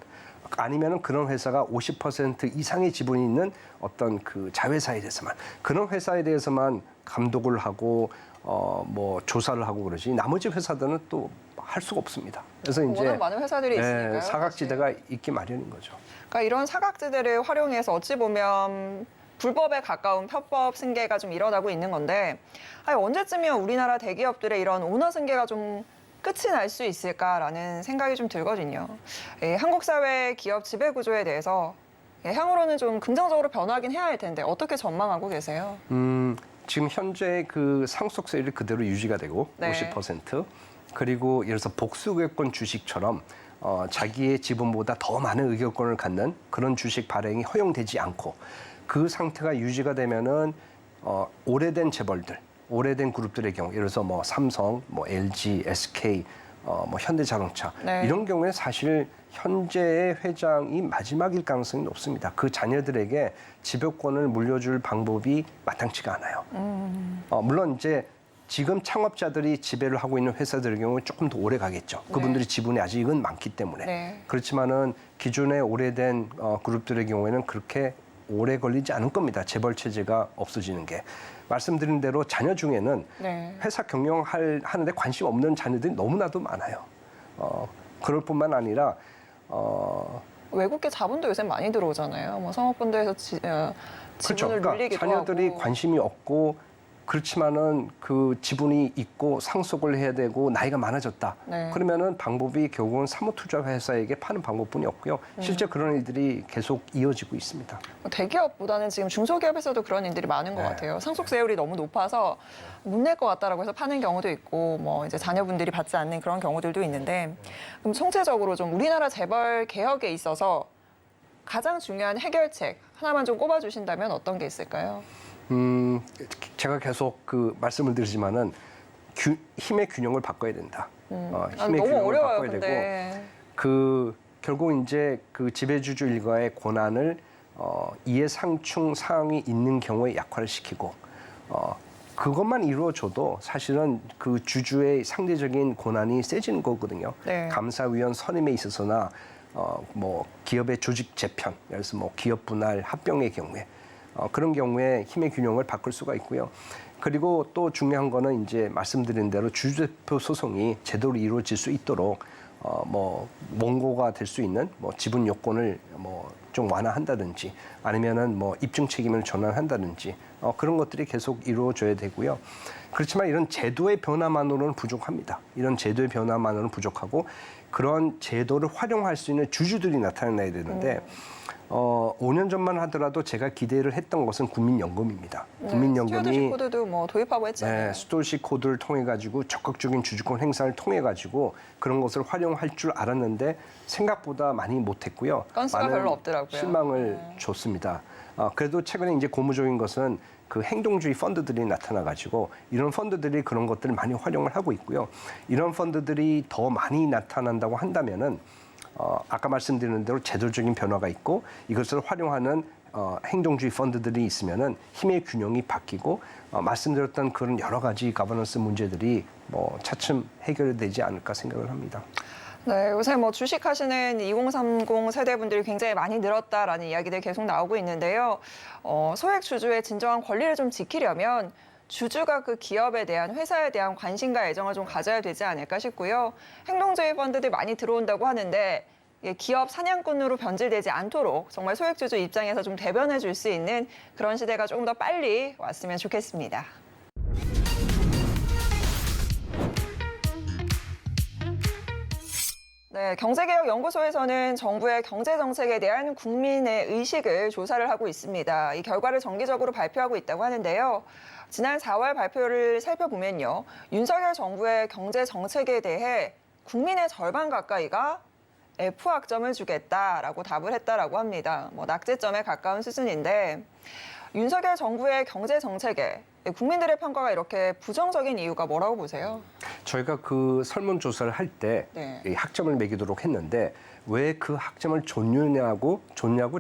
아니면은 그런 회사가 50% 이상의 지분이 있는 어떤 그 자회사에 대해서만 그런 회사에 대해서만 감독을 하고 뭐 조사를 하고 그러지 나머지 회사들은 또 할 수가 없습니다. 그래서 이제 워낙 많은 회사들이 있으니까요. 사각지대가 있기 마련인 거죠. 그러니까 이런 사각지대를 활용해서 어찌 보면 불법에 가까운 편법 승계가 좀 일어나고 있는 건데 언제쯤이면 우리나라 대기업들의 이런 오너 승계가 좀 끝이 날 수 있을까라는 생각이 좀 들거든요. 한국 사회 기업 지배 구조에 대해서 향후로는 좀 긍정적으로 변화하긴 해야 할 텐데 어떻게 전망하고 계세요? 지금 현재 그 상속세율이 그대로 유지가 되고 네. 50% 그리고 예를 들어서 복수의결권 주식처럼 자기의 지분보다 더 많은 의결권을 갖는 그런 주식 발행이 허용되지 않고 그 상태가 유지가 되면은 오래된 재벌들, 오래된 그룹들의 경우, 예를 들어서 뭐 삼성, 뭐 LG, SK, 뭐 현대자동차 네. 이런 경우에 사실 현재의 회장이 마지막일 가능성이 높습니다. 그 자녀들에게 지배권을 물려줄 방법이 마땅치가 않아요. 물론 이제 지금 창업자들이 지배를 하고 있는 회사들의 경우는 조금 더 오래 가겠죠. 그분들이 지분이 아직은 많기 때문에. 네. 그렇지만은 기존의 오래된 그룹들의 경우에는 그렇게 오래 걸리지 않을 겁니다. 재벌 체제가 없어지는 게. 말씀드린 대로 자녀 중에는 네. 회사 경영하는데 관심 없는 자녀들이 너무나도 많아요. 그럴 뿐만 아니라 외국계 자본도 요새 많이 들어오잖아요. 뭐 상업펀드에서 그렇죠. 지분을 그러니까 늘리기도 자녀들이 하고. 관심이 없고 그렇지만은 그 지분이 있고 상속을 해야 되고 나이가 많아졌다. 네. 그러면은 방법이 결국은 사모투자회사에게 파는 방법뿐이 없고요. 실제 그런 일들이 계속 이어지고 있습니다. 대기업보다는 지금 중소기업에서도 그런 일들이 많은 것 네. 같아요. 상속세율이 너무 높아서 못 낼 것 같다라고 해서 파는 경우도 있고, 뭐 이제 자녀분들이 받지 않는 그런 경우들도 있는데, 그럼 총체적으로 좀 우리나라 재벌 개혁에 있어서 가장 중요한 해결책 하나만 좀 꼽아주신다면 어떤 게 있을까요? 제가 계속 그 말씀을 드리지만은 힘의 균형을 바꿔야 된다. 힘의 너무 균형을 어려워요, 바꿔야 되고 근데. 그 결국 이제 그 지배주주 일가의 권한을 이해상충 사항이 있는 경우에 약화를 시키고 그것만 이루어져도 사실은 그 주주의 상대적인 권한이 세지는 거거든요. 네. 감사위원 선임에 있어서나 뭐 기업의 조직 재편, 예를 들어서 뭐 기업 분할 합병의 경우에 그런 경우에 힘의 균형을 바꿀 수가 있고요. 그리고 또 중요한 거는 이제 말씀드린 대로 주주대표 소송이 제대로 이루어질 수 있도록 뭐 원고가 될 수 있는 뭐 지분 요건을 뭐 좀 완화한다든지 아니면은 뭐 입증 책임을 전환한다든지 그런 것들이 계속 이루어져야 되고요. 그렇지만 이런 제도의 변화만으로는 부족합니다. 이런 제도의 변화만으로는 부족하고 그런 제도를 활용할 수 있는 주주들이 나타나야 되는데 5년 전만 하더라도 제가 기대를 했던 것은 국민연금입니다. 스튜어드십 국민연금이 코드도 뭐 도입하고 했잖아요. 네, 스튜어드십 코드를 통해 가지고 적극적인 주주권 행사를 통해 가지고 그런 것을 활용할 줄 알았는데 생각보다 많이 못했고요. 건수가 많은 별로 없더라고요. 실망을 줬습니다. 그래도 최근에 이제 고무적인 것은 그 행동주의 펀드들이 나타나 가지고 이런 펀드들이 그런 것들을 많이 활용을 하고 있고요. 이런 펀드들이 더 많이 나타난다고 한다면은 아까 말씀드린 대로 제도적인 변화가 있고 이것을 활용하는 행동주의 펀드들이 있으면은 힘의 균형이 바뀌고 말씀드렸던 그런 여러 가지 가버넌스 문제들이 뭐 차츰 해결되지 않을까 생각을 합니다. 네, 요새 뭐 주식하시는 2030 세대분들이 굉장히 많이 늘었다라는 이야기들 계속 나오고 있는데요. 소액 주주의 진정한 권리를 좀 지키려면 주주가 그 기업에 대한 회사에 대한 관심과 애정을 좀 가져야 되지 않을까 싶고요. 행동주의 펀드들 많이 들어온다고 하는데 기업 사냥꾼으로 변질되지 않도록 정말 소액주주 입장에서 좀 대변해 줄 수 있는 그런 시대가 조금 더 빨리 왔으면 좋겠습니다. 네, 경제개혁연구소에서는 정부의 경제정책에 대한 국민의 의식을 조사를 하고 있습니다. 이 결과를 정기적으로 발표하고 있다고 하는데요. 지난 4월 발표를 살펴보면요. 윤석열 정부의 경제정책에 대해 국민의 절반 가까이가 F학점을 주겠다라고 답을 했다라고 합니다. 뭐 낙제점에 가까운 수준인데 윤석열 정부의 경제정책에 국민들의 평가가 이렇게 부정적인 이유가 뭐라고 보세요? 저희가 그 설문조사를 할 때 네. 학점을 매기도록 했는데 왜 그 학점을 줬냐고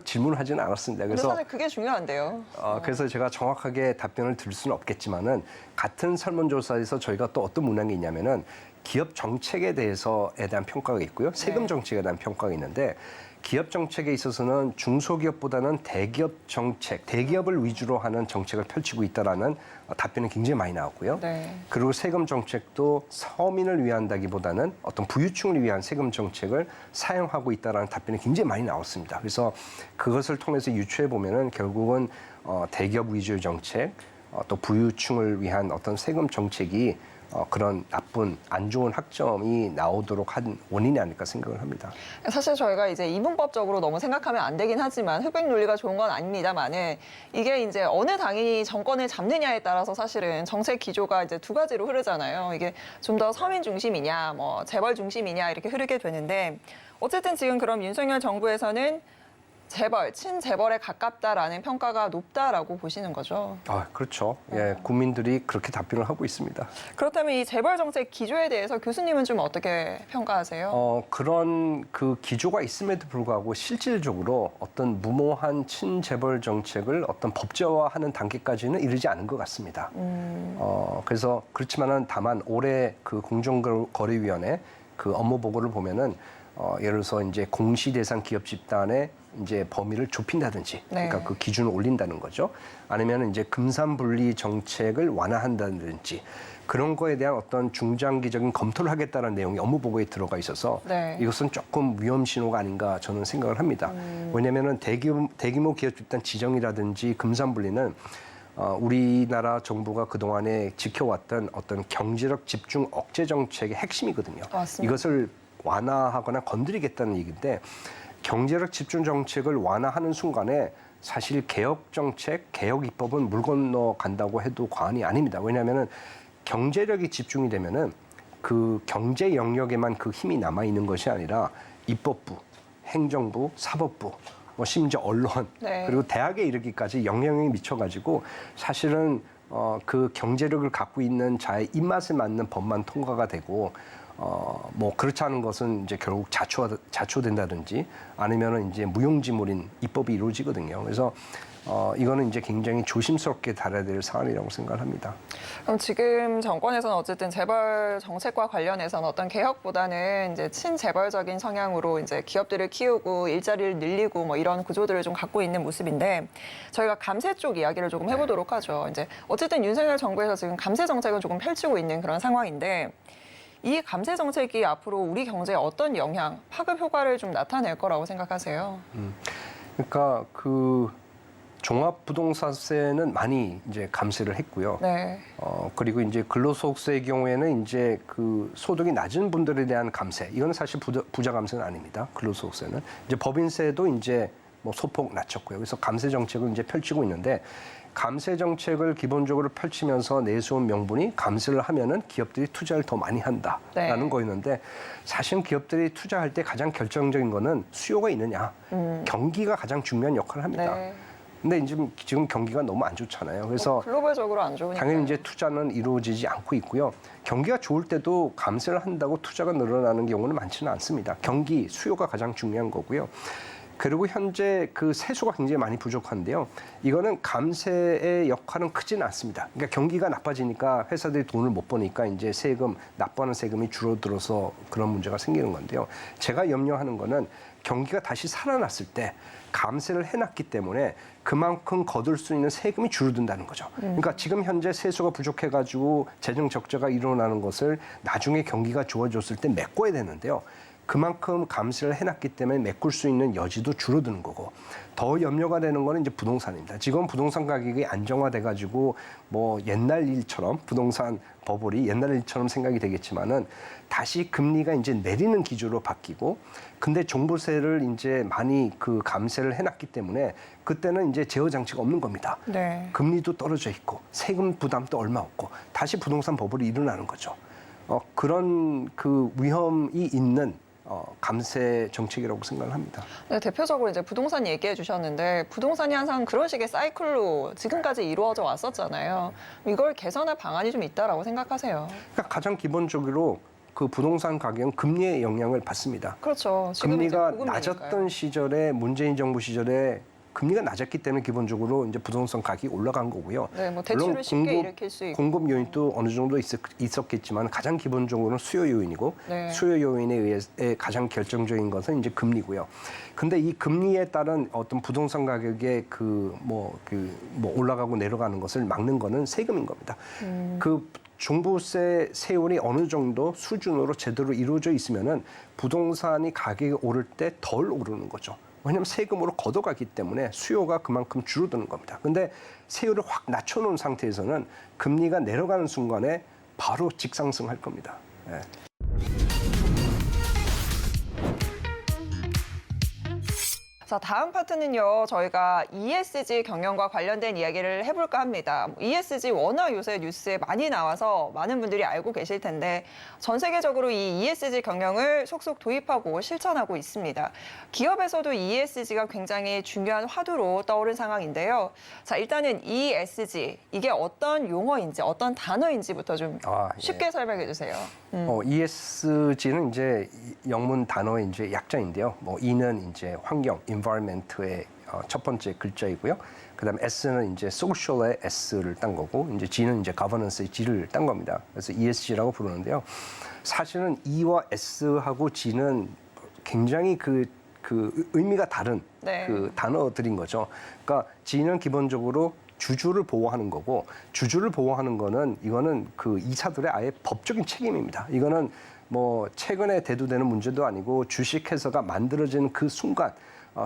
질문을 하지는 않았습니다. 근데 그래서 사실 그게 중요한데요. 그래서 제가 정확하게 답변을 드릴 수는 없겠지만은 같은 설문조사에서 저희가 또 어떤 문항이 있냐면은 기업 정책에 대해서에 대한 평가가 있고요. 세금 정책에 대한 평가가 있는데 기업 정책에 있어서는 중소기업보다는 대기업 정책, 대기업을 위주로 하는 정책을 펼치고 있다라는 답변이 굉장히 많이 나왔고요. 네. 그리고 세금 정책도 서민을 위한다기보다는 어떤 부유층을 위한 세금 정책을 사용하고 있다라는 답변이 굉장히 많이 나왔습니다. 그래서 그것을 통해서 유추해 보면은 결국은 대기업 위주의 정책, 또 부유층을 위한 어떤 세금 정책이 그런 나쁜 안 좋은 학점이 나오도록 한 원인이 아닐까 생각을 합니다. 사실 저희가 이제 이분법적으로 너무 생각하면 안 되긴 하지만 흑백 논리가 좋은 건 아닙니다만은 이게 이제 어느 당이 정권을 잡느냐에 따라서 사실은 정책 기조가 이제 두 가지로 흐르잖아요. 이게 좀 더 서민 중심이냐, 뭐 재벌 중심이냐 이렇게 흐르게 되는데 어쨌든 지금 그럼 윤석열 정부에서는 재벌, 친재벌에 가깝다라는 평가가 높다라고 보시는 거죠. 그렇죠. 예, 국민들이 그렇게 답변을 하고 있습니다. 그렇다면 이 재벌 정책 기조에 대해서 교수님은 좀 어떻게 평가하세요? 그런 그 기조가 있음에도 불구하고 실질적으로 어떤 무모한 친재벌 정책을 어떤 법제화하는 단계까지는 이르지 않은 것 같습니다. 그래서 그렇지만은 다만 올해 그 공정거래위원회 그 업무 보고를 보면은 예를 들어서 이제 공시 대상 기업 집단의 이제 범위를 좁힌다든지, 네. 그러니까 그 기준을 올린다는 거죠. 아니면 이제 금산분리 정책을 완화한다든지 그런 거에 대한 어떤 중장기적인 검토를 하겠다는 내용이 업무 보고에 들어가 있어서 네. 이것은 조금 위험 신호가 아닌가 저는 생각을 합니다. 왜냐하면은 대규모 기업 집단 지정이라든지 금산분리는 우리나라 정부가 그동안에 지켜왔던 어떤 경제력 집중 억제 정책의 핵심이거든요. 맞습니다. 이것을 완화하거나 건드리겠다는 얘기인데 경제력 집중 정책을 완화하는 순간에 사실 개혁 정책, 개혁 입법은 물 건너 간다고 해도 과언이 아닙니다. 왜냐하면은 경제력이 집중이 되면은 그 경제 영역에만 그 힘이 남아 있는 것이 아니라 입법부, 행정부, 사법부, 뭐 심지어 언론 네. 그리고 대학에 이르기까지 영향력이 미쳐가지고 사실은 그 경제력을 갖고 있는 자의 입맛에 맞는 법만 통과가 되고 뭐 그렇지 않은 것은 이제 결국 자초된다든지 아니면은 이제 무용지물인 입법이 이루어지거든요. 그래서 이거는 이제 굉장히 조심스럽게 다뤄야 될 사안이라고 생각합니다. 그럼 지금 정권에서는 어쨌든 재벌 정책과 관련해서는 어떤 개혁보다는 이제 친재벌적인 성향으로 이제 기업들을 키우고 일자리를 늘리고 뭐 이런 구조들을 좀 갖고 있는 모습인데 저희가 감세 쪽 이야기를 조금 해보도록 하죠. 이제 어쨌든 윤석열 정부에서 지금 감세 정책을 조금 펼치고 있는 그런 상황인데 이 감세 정책이 앞으로 우리 경제에 어떤 영향, 파급 효과를 좀 나타낼 거라고 생각하세요? 그러니까 그 종합부동산세는 많이 이제 감세를 했고요. 네. 그리고 이제 근로소득세의 경우에는 이제 그 소득이 낮은 분들에 대한 감세, 이거는 사실 부자 감세는 아닙니다. 근로소득세는 이제 법인세도 이제 뭐 소폭 낮췄고요. 그래서 감세 정책을 이제 펼치고 있는데 감세 정책을 기본적으로 펼치면서 내세운 명분이 감세를 하면은 기업들이 투자를 더 많이 한다라는 네. 거였는데 사실 기업들이 투자할 때 가장 결정적인 거는 수요가 있느냐, 경기가 가장 중요한 역할을 합니다. 네. 근데 이제 지금 경기가 너무 안 좋잖아요. 그래서 글로벌적으로 안 좋으니까. 당연히 이제 투자는 이루어지지 않고 있고요. 경기가 좋을 때도 감세를 한다고 투자가 늘어나는 경우는 많지는 않습니다. 경기, 수요가 가장 중요한 거고요. 그리고 현재 그 세수가 굉장히 많이 부족한데요. 이거는 감세의 역할은 크지는 않습니다. 그러니까 경기가 나빠지니까 회사들이 돈을 못 버니까 이제 세금, 납부하는 세금이 줄어들어서 그런 문제가 생기는 건데요. 제가 염려하는 거는 경기가 다시 살아났을 때 감세를 해놨기 때문에 그만큼 거둘 수 있는 세금이 줄어든다는 거죠. 그러니까 지금 현재 세수가 부족해가지고 재정 적자가 일어나는 것을 나중에 경기가 좋아졌을 때 메꿔야 되는데요. 그만큼 감세를 해놨기 때문에 메꿀 수 있는 여지도 줄어드는 거고 더 염려가 되는 거는 이제 부동산입니다. 지금 부동산 가격이 안정화돼가지고 뭐 옛날 일처럼 부동산 버블이 옛날 일처럼 생각이 되겠지만은 다시 금리가 이제 내리는 기조로 바뀌고 근데 종부세를 이제 많이 그 감세를 해놨기 때문에 그때는 이제 제어 장치가 없는 겁니다. 네. 금리도 떨어져 있고 세금 부담도 얼마 없고 다시 부동산 버블이 일어나는 거죠. 그런 그 위험이 있는 감세 정책이라고 생각을 합니다. 네, 대표적으로 이제 부동산 얘기해 주셨는데 부동산이 항상 그런 식의 사이클로 지금까지 이루어져 왔었잖아요. 이걸 개선할 방안이 좀 있다라고 생각하세요? 그러니까 가장 기본적으로 그 부동산 가격은 금리의 영향을 받습니다. 그렇죠. 지금 금리가 이제 고금리니까요. 낮았던 시절에 문재인 정부 시절에 금리가 낮았기 때문에 기본적으로 이제 부동산 가격이 올라간 거고요. 네, 뭐 대출을 물론 쉽게 일으킬 수 있고. 공급 요인도 어느 정도 있었겠지만 가장 기본적으로는 수요 요인이고 네. 수요 요인에 의해 가장 결정적인 것은 이제 금리고요. 근데 이 금리에 따른 어떤 부동산 가격의 뭐 올라가고 내려가는 것을 막는 거는 세금인 겁니다. 그 종부세 세율이 어느 정도 수준으로 제대로 이루어져 있으면은 부동산이 가격이 오를 때 덜 오르는 거죠. 왜냐하면 세금으로 걷어가기 때문에 수요가 그만큼 줄어드는 겁니다. 근데 세율을 확 낮춰놓은 상태에서는 금리가 내려가는 순간에 바로 직상승할 겁니다. 예. 자, 다음 파트는요. 저희가 ESG 경영과 관련된 이야기를 해볼까 합니다. ESG 워낙 요새 뉴스에 많이 나와서 많은 분들이 알고 계실 텐데 전 세계적으로 이 ESG 경영을 속속 도입하고 실천하고 있습니다. 기업에서도 ESG가 굉장히 중요한 화두로 떠오른 상황인데요. 자, 일단은 ESG, 이게 어떤 용어인지 어떤 단어인지부터 좀 예. 쉽게 설명해 주세요. ESG는 이제 영문 단어의 이제 약자인데요. 뭐 E는 이제 환경, environment의 첫 번째 글자이고요. 그다음에 S는 이제 social의 S를 딴 거고, 이제 G는 이제 governance의 G를 딴 겁니다. 그래서 ESG라고 부르는데요. 사실은 E와 S하고 G는 굉장히 그 의미가 다른 네. 그 단어들인 거죠. 그러니까 G는 기본적으로 주주를 보호하는 거고 주주를 보호하는 거는 이거는 그 이사들의 아예 법적인 책임입니다. 이거는 뭐 최근에 대두되는 문제도 아니고 주식회사가 만들어진 그 순간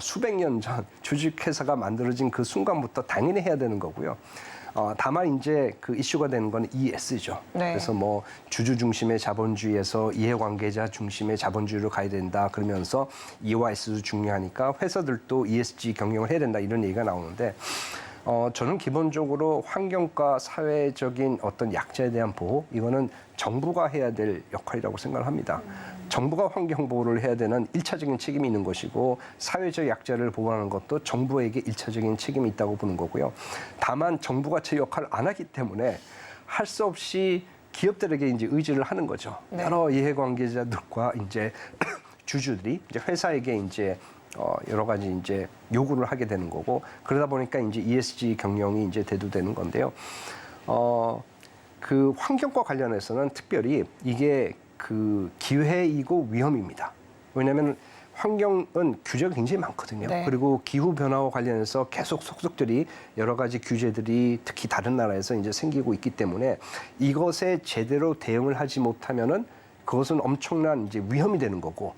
수백 년 전 주식회사가 만들어진 그 순간부터 당연히 해야 되는 거고요. 다만 이제 그 이슈가 되는 건 ES죠. 네. 그래서 뭐 주주 중심의 자본주의에서 이해관계자 중심의 자본주의로 가야 된다 그러면서 E와 S도 중요하니까 회사들도 ESG 경영을 해야 된다 이런 얘기가 나오는데 저는 기본적으로 환경과 사회적인 어떤 약자에 대한 보호 이거는 정부가 해야 될 역할이라고 생각을 합니다. 정부가 환경 보호를 해야 되는 일차적인 책임이 있는 것이고 사회적 약자를 보호하는 것도 정부에게 일차적인 책임이 있다고 보는 거고요. 다만 정부가 제 역할을 안 하기 때문에 할 수 없이 기업들에게 이제 의지를 하는 거죠. 네. 여러 이해관계자들과 이제 주주들이 이제 회사에게 이제 여러 가지 이제 요구를 하게 되는 거고 그러다 보니까 이제 ESG 경영이 이제 대두되는 건데요. 그 환경과 관련해서는 특별히 이게 그 기회이고 위험입니다. 왜냐하면 환경은 규제가 굉장히 많거든요. 네. 그리고 기후 변화와 관련해서 계속 속속들이 여러 가지 규제들이 특히 다른 나라에서 이제 생기고 있기 때문에 이것에 제대로 대응을 하지 못하면은 그것은 엄청난 이제 위험이 되는 거고.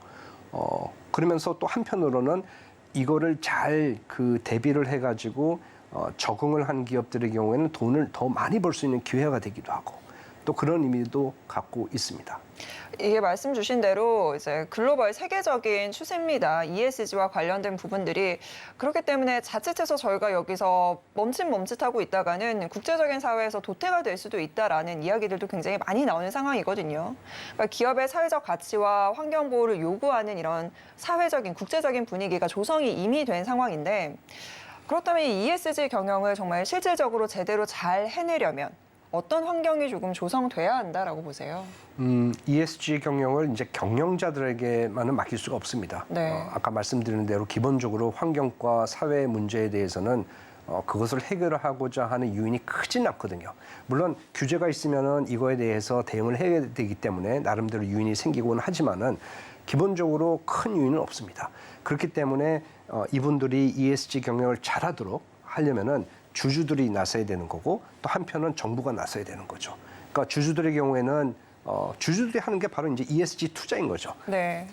그러면서 또 한편으로는 이거를 잘 그 대비를 해가지고 적응을 한 기업들의 경우에는 돈을 더 많이 벌 수 있는 기회가 되기도 하고 또 그런 의미도 갖고 있습니다. 이게 말씀 주신 대로 이제 글로벌 세계적인 추세입니다. ESG와 관련된 부분들이 그렇기 때문에 자칫해서 저희가 여기서 멈칫멈칫하고 있다가는 국제적인 사회에서 도태가 될 수도 있다라는 이야기들도 굉장히 많이 나오는 상황이거든요. 그러니까 기업의 사회적 가치와 환경 보호를 요구하는 이런 사회적인 국제적인 분위기가 조성이 이미 된 상황인데 그렇다면 이 ESG 경영을 정말 실질적으로 제대로 잘 해내려면 어떤 환경이 조금 조성돼야 한다라고 보세요? ESG 경영을 이제 경영자들에게만은 맡길 수가 없습니다. 네. 아까 말씀드린 대로 기본적으로 환경과 사회 문제에 대해서는 그것을 해결하고자 하는 요인이 크진 않거든요. 물론 규제가 있으면은 이거에 대해서 대응을 해야 되기 때문에 나름대로 요인이 생기곤 하지만은 기본적으로 큰 요인은 없습니다. 그렇기 때문에 이분들이 ESG 경영을 잘하도록 하려면은 주주들이 나서야 되는 거고 또 한편은 정부가 나서야 되는 거죠. 그러니까 주주들의 경우에는 주주들이 하는 게 바로 이제 ESG 투자인 거죠. 네.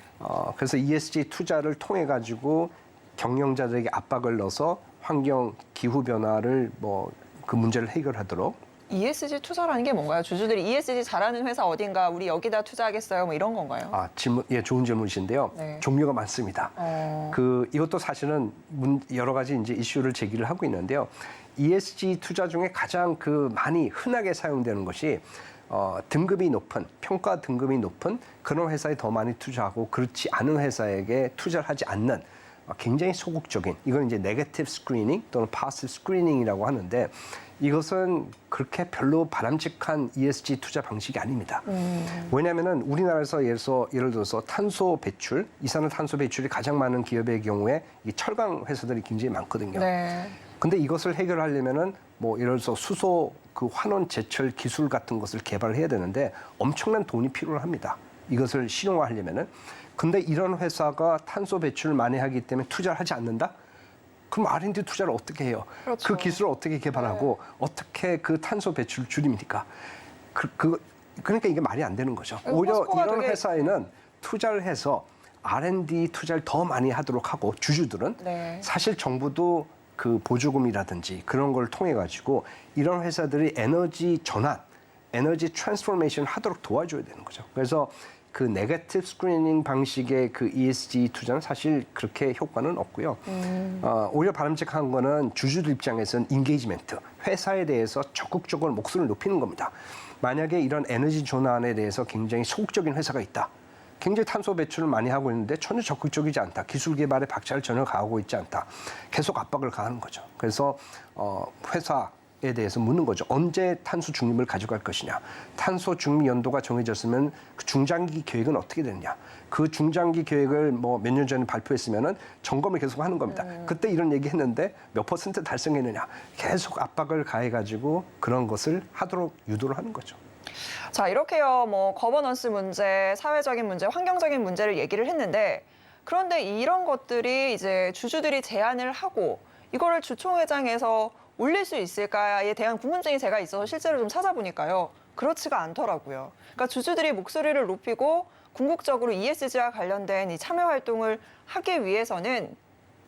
그래서 ESG 투자를 통해 가지고 경영자들에게 압박을 넣어서 환경 기후 변화를 뭐 그 문제를 해결하도록. ESG 투자라는 게 뭔가요? 주주들이 ESG 잘하는 회사 어딘가 우리 여기다 투자하겠어요? 뭐 이런 건가요? 질문, 예, 좋은 질문이신데요. 네. 종류가 많습니다. 이것도 사실은 여러 가지 이제 이슈를 제기를 하고 있는데요. ESG 투자 중에 가장 그 많이 흔하게 사용되는 것이 등급이 높은 평가 등급이 높은 그런 회사에 더 많이 투자하고 그렇지 않은 회사에게 투자를 하지 않는 굉장히 소극적인 이건 이제 네거티브 스크리닝 또는 파시브 스크리닝이라고 하는데 이것은 그렇게 별로 바람직한 ESG 투자 방식이 아닙니다. 왜냐하면은 우리나라에서 예를 들어서 탄소 배출, 이산화탄소 배출이 가장 많은 기업의 경우에 이 철강 회사들이 굉장히 많거든요. 네. 근데 이것을 해결하려면은 뭐 예를 들어서 수소 그 환원 제철 기술 같은 것을 개발해야 되는데 엄청난 돈이 필요합니다. 이것을 실용화하려면은. 근데 이런 회사가 탄소 배출을 많이 하기 때문에 투자를 하지 않는다? 그럼 R&D 투자를 어떻게 해요? 그렇죠. 그 기술을 어떻게 개발하고 어떻게 그 탄소 배출을 줄입니까? 그러니까 이게 말이 안 되는 거죠. 오히려 이런 회사에는 투자를 해서 R&D 투자를 더 많이 하도록 하고 주주들은 네. 사실 정부도 그 보조금이라든지 그런 걸 통해 가지고 이런 회사들이 에너지 전환, 에너지 트랜스포메이션 하도록 도와줘야 되는 거죠. 그래서 그 네거티브 스크리닝 방식의 그 ESG 투자는 사실 그렇게 효과는 없고요. 오히려 바람직한 거는 주주들 입장에서는 인게이지먼트, 회사에 대해서 적극적으로 목소리를 높이는 겁니다. 만약에 이런 에너지 전환에 대해서 굉장히 소극적인 회사가 있다. 굉장히 탄소 배출을 많이 하고 있는데 전혀 적극적이지 않다. 기술 개발에 박차를 전혀 가하고 있지 않다. 계속 압박을 가하는 거죠. 그래서 회사에 대해서 묻는 거죠. 언제 탄소 중립을 가져갈 것이냐. 탄소 중립 연도가 정해졌으면 그 중장기 계획은 어떻게 되느냐. 그 중장기 계획을 뭐 몇 년 전에 발표했으면은 점검을 계속 하는 겁니다. 그때 이런 얘기 했는데 몇 % 달성했느냐. 계속 압박을 가해가지고 그런 것을 하도록 유도를 하는 거죠. 자, 이렇게요. 뭐 거버넌스 문제, 사회적인 문제, 환경적인 문제를 얘기를 했는데 그런데 이런 것들이 이제 주주들이 제안을 하고 이거를 주총회장에서 올릴 수 있을까에 대한 궁금증이 제가 있어서 실제로 좀 찾아보니까요. 그렇지가 않더라고요. 그러니까 주주들이 목소리를 높이고 궁극적으로 ESG와 관련된 이 참여 활동을 하기 위해서는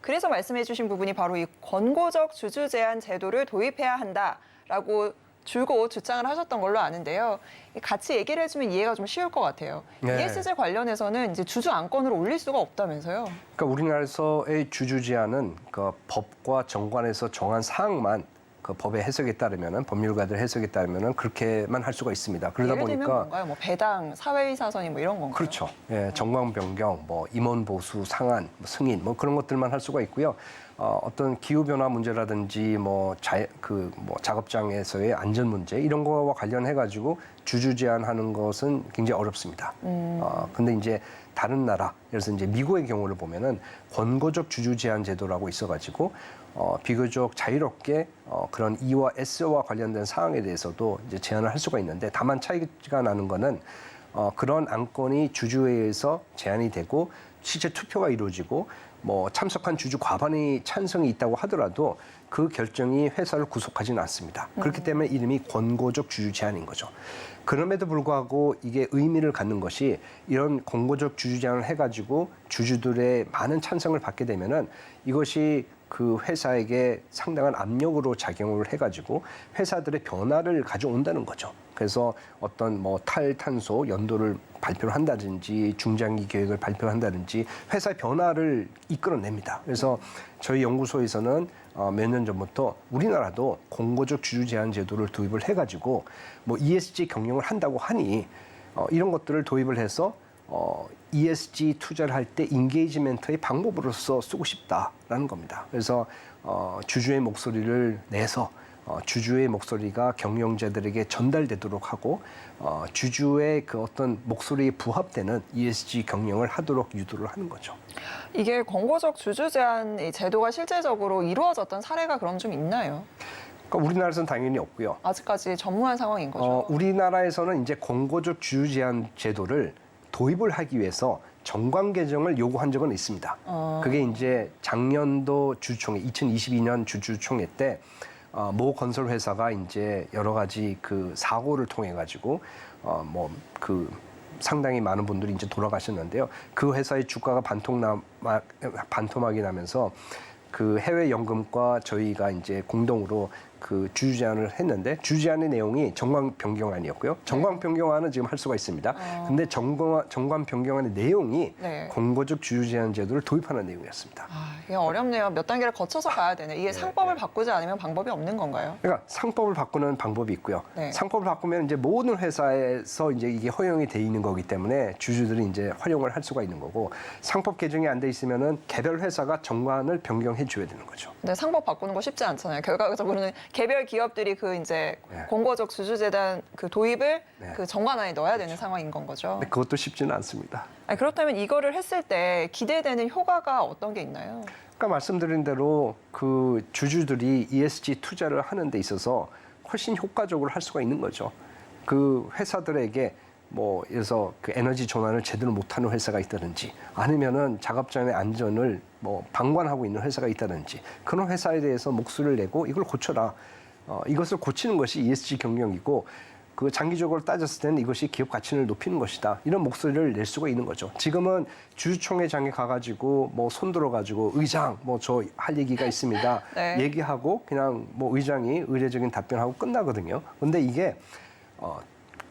그래서 말씀해 주신 부분이 바로 이 권고적 주주 제한 제도를 도입해야 한다라고 줄곧 주장을 하셨던 걸로 아는데요. 같이 얘기를 해주면 이해가 좀 쉬울 것 같아요. 네. ESG 관련해서는 이제 주주 안건으로 올릴 수가 없다면서요. 그러니까 우리나라에서의 주주 제한은 그 법과 정관에서 정한 사항만 그 법의 해석에 따르면은 법률가들 해석에 따르면은 그렇게만 할 수가 있습니다. 그러다 예를 들면 보니까 뭔가요? 뭐 배당, 사회이사선이 뭐 이런 건가요? 그렇죠. 예, 정관 변경, 뭐 임원 보수, 상한, 뭐 승인, 뭐 그런 것들만 할 수가 있고요. 어떤 기후 변화 문제라든지 뭐 작업장에서의 안전 문제 이런 거와 관련해 가지고 주주 제한하는 것은 굉장히 어렵습니다. 근데 이제 다른 나라, 그래서 이제 미국의 경우를 보면은 권고적 주주 제한 제도라고 있어가지고 비교적 자유롭게 그런 E와 S와 관련된 사항에 대해서도 이제 제한을 할 수가 있는데 다만 차이가 나는 거는 그런 안건이 주주회의에서 제안이 되고 실제 투표가 이루어지고 뭐 참석한 주주 과반의 찬성이 있다고 하더라도 그 결정이 회사를 구속하지는 않습니다. 그렇기 때문에 이름이 권고적 주주 제한인 거죠. 그럼에도 불구하고 이게 의미를 갖는 것이 이런 권고적 주주 제한을 해가지고 주주들의 많은 찬성을 받게 되면은 이것이 그 회사에게 상당한 압력으로 작용을 해가지고 회사들의 변화를 가져온다는 거죠. 그래서 어떤 뭐 탈탄소 연도를 발표를 한다든지 중장기 계획을 발표한다든지 회사의 변화를 이끌어냅니다. 그래서 저희 연구소에서는 몇 년 전부터 우리나라도 권고적 주주 제한 제도를 도입을 해가지고 뭐 ESG 경영을 한다고 하니 이런 것들을 도입을 해서 ESG 투자를 할 때 인게이지멘트의 방법으로서 쓰고 싶다라는 겁니다. 그래서 주주의 목소리를 내서 주주의 목소리가 경영자들에게 전달되도록 하고 주주의 그 어떤 목소리에 부합되는 ESG 경영을 하도록 유도를 하는 거죠. 이게 권고적 주주 제한 이 제도가 실제적으로 이루어졌던 사례가 그럼 좀 있나요? 그러니까 우리나라에서는 당연히 없고요. 아직까지 전무한 상황인 거죠. 우리나라에서는 이제 권고적 주주 제한 제도를 도입을 하기 위해서 정관 개정을 요구한 적은 있습니다. 그게 이제 작년도 주주총회, 2022년 주주총회 때 모 건설 회사가 이제 여러 가지 그 사고를 통해 가지고 뭐 그 상당히 많은 분들이 이제 돌아가셨는데요. 그 회사의 주가가 반토막이 나면서 그 해외 연금과 저희가 이제 공동으로 그 주주 제한을 했는데 주주 제한의 내용이 정관 변경안이었고요. 정관 변경안은 지금 할 수가 있습니다. 근데 정관 변경안의 내용이 네. 권고적 주주 제한 제도를 도입하는 내용이었습니다. 이게 어렵네요. 몇 단계를 거쳐서 가야 되네. 이게 상법을 바꾸지 않으면 방법이 없는 건가요? 그러니까 상법을 바꾸는 방법이 있고요. 네. 상법을 바꾸면 이제 모든 회사에서 이제 이게 허용이 돼 있는 거기 때문에 주주들이 이제 활용을 할 수가 있는 거고 상법 개정이 안 돼 있으면은 개별 회사가 정관을 변경해 줘야 되는 거죠. 근데 상법 바꾸는 거 쉽지 않잖아요. 결과적으로는 개별 기업들이 그 이제 네. 권고적 주주재단 그 도입을 네. 그 정관안에 넣어야 되는 상황인 건 거죠. 근데 그것도 쉽지는 않습니다. 그렇다면 이거를 했을 때 기대되는 효과가 어떤 게 있나요? 아까 말씀드린 대로 그 주주들이 ESG 투자를 하는 데 있어서 훨씬 효과적으로 할 수가 있는 거죠. 그 회사들에게 뭐 예를 들어서 그 에너지 전환을 제대로 못하는 회사가 있다든지 아니면은 작업장의 안전을 뭐 방관하고 있는 회사가 있다든지 그런 회사에 대해서 목소리를 내고 이걸 고쳐라. 이것을 고치는 것이 ESG 경영이고 그 장기적으로 따졌을 때는 이것이 기업 가치를 높이는 것이다. 이런 목소리를 낼 수가 있는 거죠. 지금은 주주총회장에 가가지고 뭐 손들어가지고 의장 뭐 저 할 얘기가 있습니다. 네. 얘기하고 그냥 뭐 의장이 의례적인 답변하고 끝나거든요. 근데 이게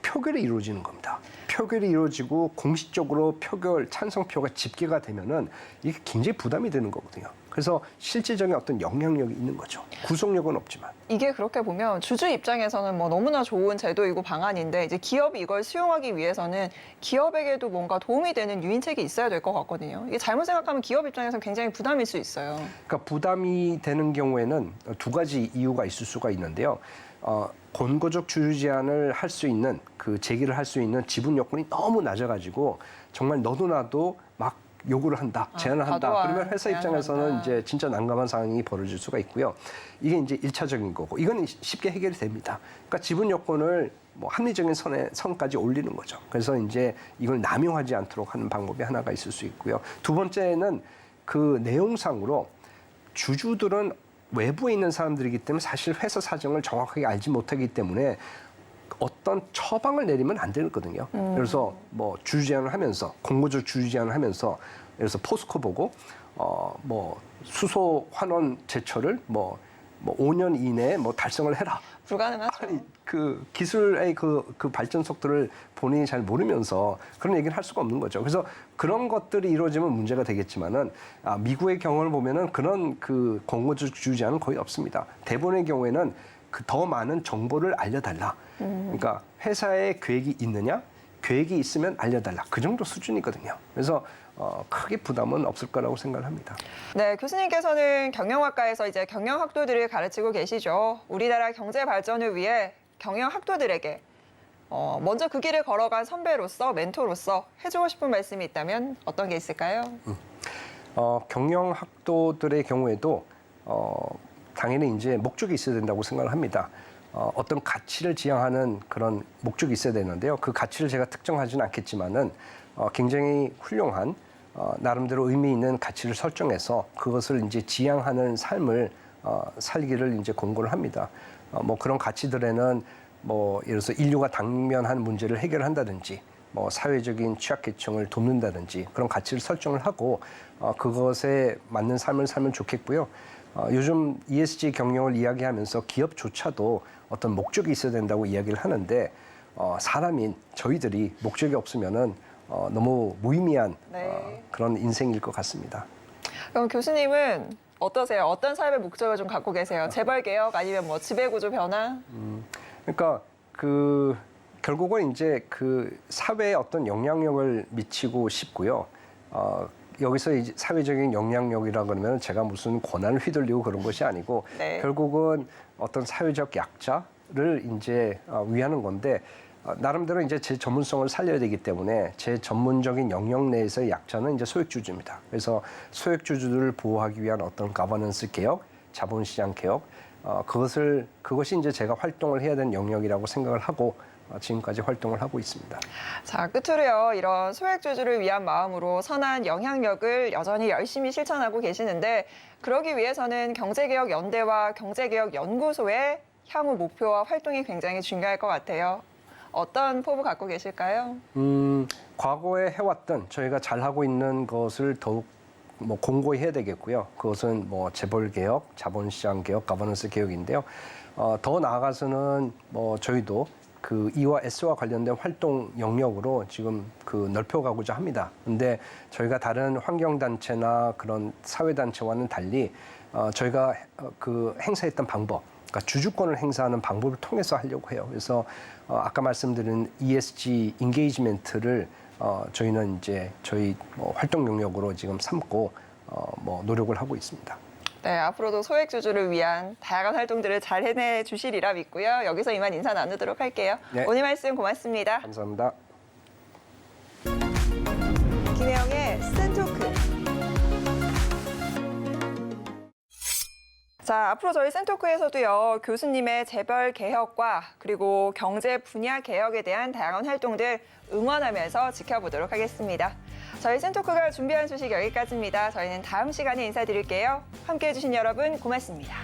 표결이 이루어지는 겁니다. 표결이 이루어지고 공식적으로 찬성표가 집계가 되면은 이게 굉장히 부담이 되는 거거든요. 그래서 실질적인 어떤 영향력이 있는 거죠. 구속력은 없지만. 이게 그렇게 보면 주주 입장에서는 뭐 너무나 좋은 제도이고 방안인데 이제 기업이 이걸 수용하기 위해서는 기업에게도 뭔가 도움이 되는 유인책이 있어야 될 것 같거든요. 이게 잘못 생각하면 기업 입장에서는 굉장히 부담일 수 있어요. 그러니까 부담이 되는 경우에는 두 가지 이유가 있을 수가 있는데요. 권고적 주주 제한을 할 수 있는 그 제기를 할 수 있는 지분 요건이 너무 낮아가지고 정말 너도 나도 막 요구를 한다, 제안을 한다. 그러면 회사 입장에서는 이제 진짜 난감한 상황이 벌어질 수가 있고요. 이게 이제 1차적인 거고, 이건 쉽게 해결이 됩니다. 그러니까 지분 요건을 뭐 합리적인 선까지 올리는 거죠. 그래서 이제 이걸 남용하지 않도록 하는 방법이 하나가 있을 수 있고요. 두 번째는 그 내용상으로 주주들은 외부에 있는 사람들이기 때문에 사실 회사 사정을 정확하게 알지 못하기 때문에 어떤 처방을 내리면 안 되거든요. 그래서 뭐 주주 제한을 하면서 권고적 주주 제한을 하면서 예를 들어서 포스코 보고 뭐 수소 환원 제철을 뭐 5년 이내에 뭐 달성을 해라. 불가능하죠. 아니, 그 기술의 그 발전 속도를 본인이 잘 모르면서 그런 얘기를 할 수가 없는 거죠. 그래서 그런 것들이 이루어지면 문제가 되겠지만은 미국의 경우를 보면은 그런 그 권고주의자는 거의 없습니다. 대부분의 경우에는 그 더 많은 정보를 알려달라. 그러니까 회사에 계획이 있느냐, 계획이 있으면 알려달라. 그 정도 수준이거든요. 그래서 크게 부담은 없을 거라고 생각을 합니다. 네, 교수님께서는 경영학과에서 이제 경영학도들을 가르치고 계시죠. 우리나라 경제 발전을 위해 경영학도들에게 먼저 그 길을 걸어간 선배로서 멘토로서 해주고 싶은 말씀이 있다면 어떤 게 있을까요? 경영학도들의 경우에도 당연히 이제 목적이 있어야 된다고 생각을 합니다. 어떤 가치를 지향하는 그런 목적이 있어야 되는데요. 그 가치를 제가 특정하지는 않겠지만은 굉장히 훌륭한 나름대로 의미 있는 가치를 설정해서 그것을 이제 지향하는 삶을 살기를 이제 권고를 합니다. 뭐 그런 가치들에는 뭐 예를 들어서 인류가 당면한 문제를 해결한다든지 뭐 사회적인 취약계층을 돕는다든지 그런 가치를 설정을 하고 그것에 맞는 삶을 살면 좋겠고요. 요즘 ESG 경영을 이야기하면서 기업조차도 어떤 목적이 있어야 된다고 이야기를 하는데 사람인 저희들이 목적이 없으면은 너무 무의미한 네. 그런 인생일 것 같습니다. 그럼 교수님은 어떠세요? 어떤 삶의 목적을 좀 갖고 계세요? 재벌 개혁 아니면 뭐 지배구조 변화? 그러니까 그 결국은 이제 그 사회에 어떤 영향력을 미치고 싶고요. 여기서 이제 사회적인 영향력이라 그러면 제가 무슨 권한을 휘둘리고 그런 것이 아니고 네. 결국은 어떤 사회적 약자를 이제 위하는 건데 나름대로 이제 제 전문성을 살려야 되기 때문에 제 전문적인 영역 내에서의 약자는 이제 소액주주입니다. 그래서 소액주주들을 보호하기 위한 어떤 가버넌스 개혁, 자본시장 개혁 그것이 이제 제가 활동을 해야 되는 영역이라고 생각을 하고 지금까지 활동을 하고 있습니다. 자, 끝으로요. 이런 소액주주를 위한 마음으로 선한 영향력을 여전히 열심히 실천하고 계시는데 그러기 위해서는 경제개혁연대와 경제개혁연구소의 향후 목표와 활동이 굉장히 중요할 것 같아요. 어떤 포부 갖고 계실까요? 과거에 해왔던 저희가 잘하고 있는 것을 더욱 뭐 공고히 해야 되겠고요. 그것은 뭐 재벌 개혁, 자본시장 개혁, 가버넌스 개혁인데요. 더 나아가서는 뭐 저희도 그 E와 S와 관련된 활동 영역으로 지금 그 넓혀가고자 합니다. 근데 저희가 다른 환경단체나 그런 사회단체와는 달리 저희가 그 행사했던 방법, 그러니까 주주권을 행사하는 방법을 통해서 하려고 해요. 그래서 아까 말씀드린 ESG 인게이지먼트를 저희는 이제 저희 뭐 활동 영역으로 지금 삼고 뭐 노력을 하고 있습니다. 네, 앞으로도 소액주주를 위한 다양한 활동들을 잘 해내 주시리라 믿고요. 여기서 이만 인사 나누도록 할게요. 네. 오늘 말씀 고맙습니다. 감사합니다. 김혜영의 센토크. 자, 앞으로 저희 센토크에서도요, 교수님의 재벌 개혁과 그리고 경제 분야 개혁에 대한 다양한 활동들 응원하면서 지켜보도록 하겠습니다. 저희 센토크가 준비한 소식 여기까지입니다. 저희는 다음 시간에 인사드릴게요. 함께해 주신 여러분 고맙습니다.